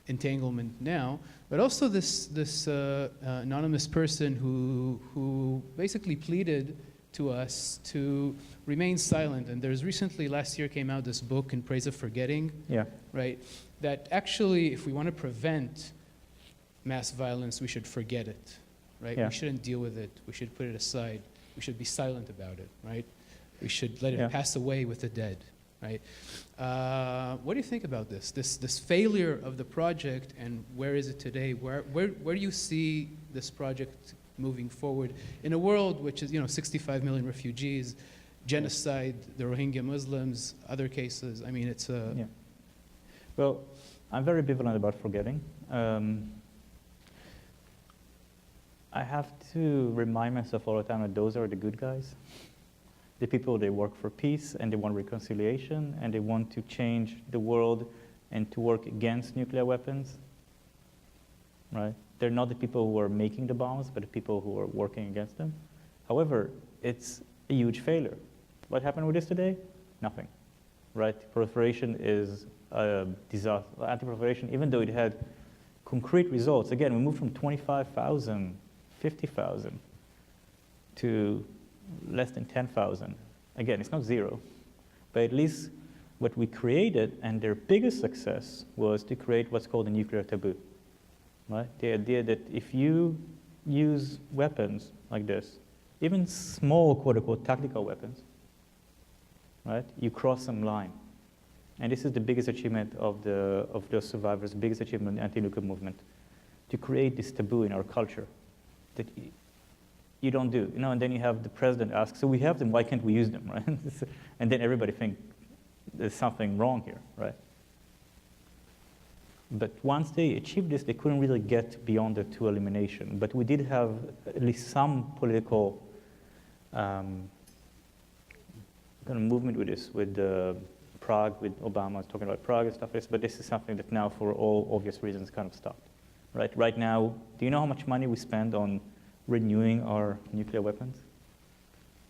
S1: entanglement now, but also this anonymous person who basically pleaded to us to remain silent. And there's recently, last year, came out this book, In Praise of Forgetting, right? That actually, if we want to prevent mass violence, we should forget it, right? We shouldn't deal with it. We should put it aside. We should be silent about it, right? We should let it pass away with the dead, right? What do you think about this? This failure of the project, and where is it today? Where do you see this project moving forward in a world which is, 65 million refugees, genocide, the Rohingya Muslims, other cases? I mean, it's a...
S2: Well, I'm very ambivalent about forgetting. I have to remind myself all the time that those are the good guys. The people, they work for peace, and they want reconciliation, and they want to change the world and to work against nuclear weapons, right? They're not the people who are making the bombs, but the people who are working against them. However, it's a huge failure. What happened with this today? Nothing, right? Proliferation is a disaster. Anti-proliferation, even though it had concrete results, again, we moved from 25,000, 50,000 to less than 10,000. Again, it's not zero, but at least what we created, and their biggest success was to create what's called a nuclear taboo, right? The idea that if you use weapons like this, even small, quote-unquote, tactical weapons, right, you cross some line. And this is the biggest achievement of those survivors, biggest achievement of the anti-nuclear movement. to create this taboo in our culture that you don't do. And then you have the president ask, so we have them, why can't we use them, right? And then everybody thinks there's something wrong here, right? But once they achieved this, they couldn't really get beyond the two elimination. But we did have at least some political kind of movement with this, with Prague, with Obama talking about Prague and stuff like this. But this is something that now, for all obvious reasons, kind of stopped. Right? Right now, do you know how much money we spend on renewing our nuclear weapons?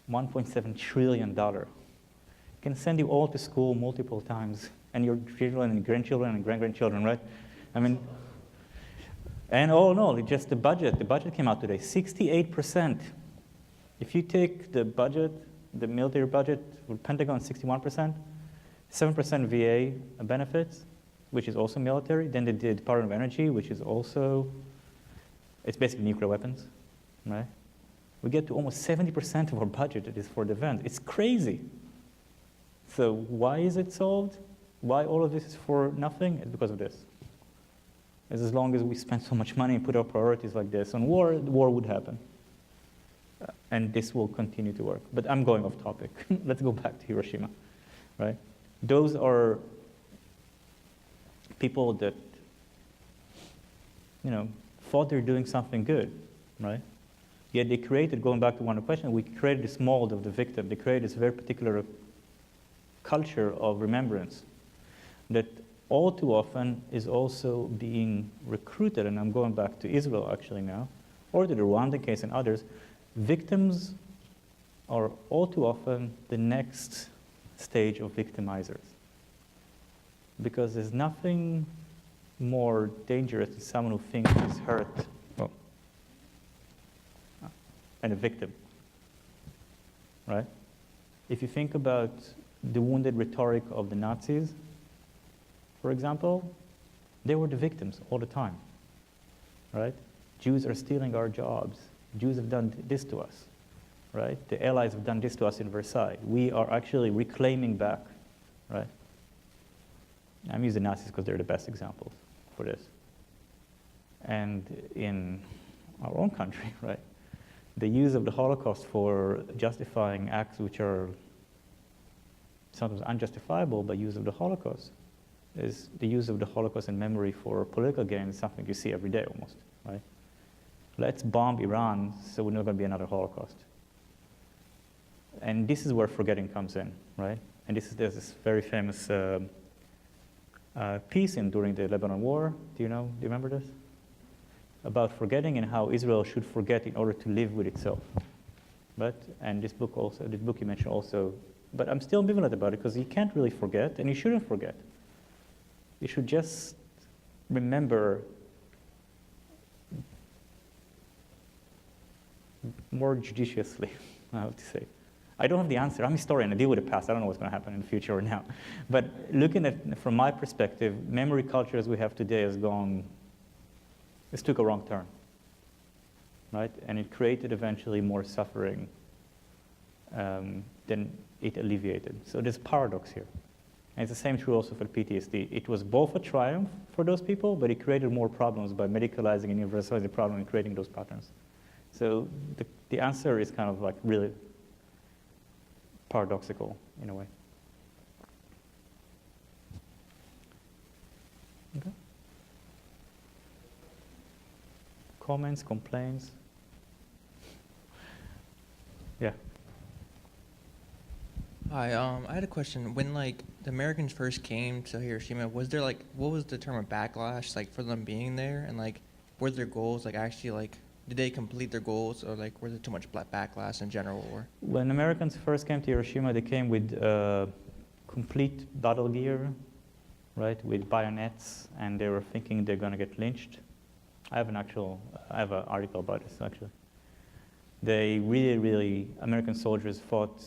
S2: $1.7 trillion. Can send you all to school multiple times, and your children and grandchildren and great-grandchildren, right? I mean, and oh no, just the budget came out today, 68%. If you take the budget, the military budget, with Pentagon, 61%, 7% VA benefits, which is also military, then they did Department of Energy, which is also, it's basically nuclear weapons, right? We get to almost 70% of our budget that is for defense. It's crazy. So why is it solved? Why all of this is for nothing? It's because of this. As long as we spend so much money and put our priorities like this on war, the war would happen. And this will continue to work. But I'm going off topic. Let's go back to Hiroshima, right? Those are people that, thought they're doing something good, right? Yet they created, going back to one of the questions, we created this mold of the victim. They created this very particular culture of remembrance that all too often is also being recruited, and I'm going back to Israel actually now, or to the Rwandan case and others. Victims are all too often the next stage of victimizers. Because there's nothing more dangerous than someone who thinks he's hurt and a victim, right? If you think about the wounded rhetoric of the Nazis, for example, they were the victims all the time, right? Jews are stealing our jobs. Jews have done this to us, right? The Allies have done this to us in Versailles. We are actually reclaiming back, right? I'm using Nazis because they're the best examples for this. And in our own country, right, the use of the Holocaust for justifying acts which are sometimes unjustifiable, but use of the Holocaust is the use of the Holocaust in memory for political gain is something you see every day almost, right? Let's bomb Iran so we're not going to be another Holocaust. And this is where forgetting comes in, right? And there's this very famous piece during the Lebanon War. Do you remember this? About forgetting and how Israel should forget in order to live with itself. And this book you mentioned also, but I'm still ambivalent about it because you can't really forget and you shouldn't forget. You should just remember more judiciously, I have to say. I don't have the answer. I'm a historian. I deal with the past. I don't know what's going to happen in the future or now. But looking at, from my perspective, memory culture as we have today took a wrong turn, right? And it created eventually more suffering than it alleviated. So there's a paradox here. And it's the same true also for PTSD. It was both a triumph for those people, but it created more problems by medicalizing and universalizing the problem and creating those patterns. So the answer is kind of like really paradoxical in a way. Okay. Comments, complaints? Yeah.
S10: Hi, I had a question. When the Americans first came to Hiroshima, was there what was the term of backlash for them being there, and were their goals actually did they complete their goals, or was there too much backlash in general? Or
S2: when Americans first came to Hiroshima, they came with complete battle gear, right, with bayonets, and they were thinking they're going to get lynched. I have an article about this actually. They really, American soldiers thought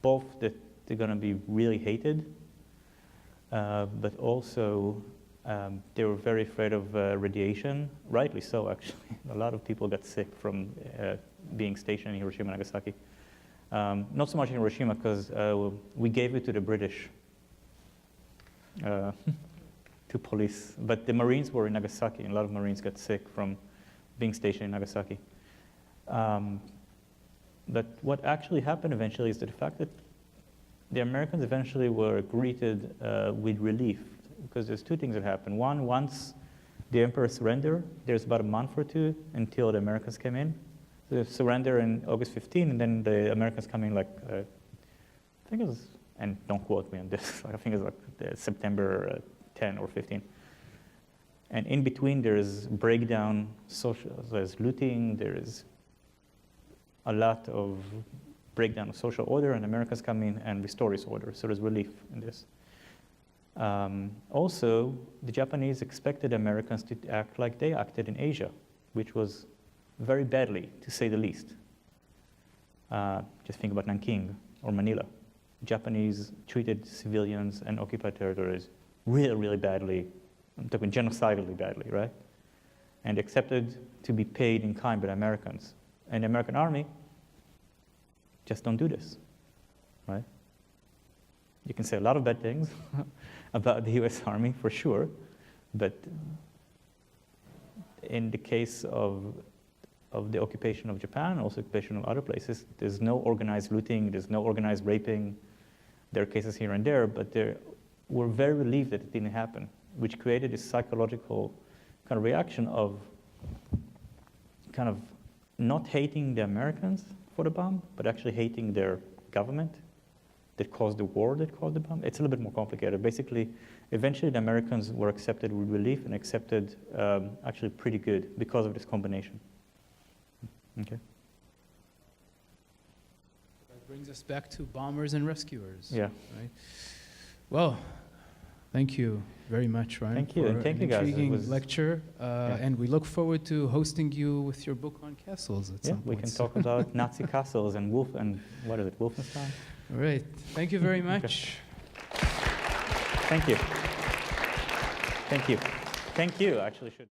S2: both that they're going to be really hated, but also they were very afraid of radiation, rightly so actually. A lot of people got sick from being stationed in Hiroshima and Nagasaki. Not so much in Hiroshima because we gave it to the British. to police. But the Marines were in Nagasaki, and a lot of Marines got sick from being stationed in Nagasaki. But what actually happened eventually is that the fact that the Americans eventually were greeted with relief, because there's two things that happened. One, once the emperor surrendered, there's about a month or two until the Americans came in. So they surrender in August 15, and then the Americans come in like, I think it was, and don't quote me on this, I think it was like September 10 or 15. And in between, there's breakdown, there's looting, there's a lot of breakdown of social order, and Americans come in and restore this order. So there's relief in this. Also, the Japanese expected Americans to act like they acted in Asia, which was very badly, to say the least. Just think about Nanking or Manila. Japanese treated civilians and occupied territories really, really badly. I'm talking genocidally badly, right? And accepted to be paid in kind by the Americans. And the American army just don't do this, right? You can say a lot of bad things about the US Army, for sure, but in the case of the occupation of Japan, also occupation of other places, there's no organized looting, there's no organized raping. There are cases here and there, but we're very relieved that it didn't happen, which created this psychological kind of reaction of kind of not hating the Americans for the bomb, but actually hating their government that caused the war that caused the bomb. It's a little bit more complicated. Basically, eventually the Americans were accepted with relief and accepted actually pretty good because of this combination. Okay.
S1: That brings us back to bombers and rescuers.
S2: Yeah.
S1: Right. Well, thank you very much, Ryan.
S2: Thank you,
S1: for
S2: and thank
S1: an
S2: you guys. It
S1: intriguing
S2: was-
S1: lecture, and we look forward to hosting you with your book on castles at
S2: Yeah,
S1: some
S2: we
S1: point.
S2: can talk about Nazi castles and what is it, Wolfenstein?
S1: All right. Thank you very much.
S2: Thank you. Thank you. Thank you, actually should.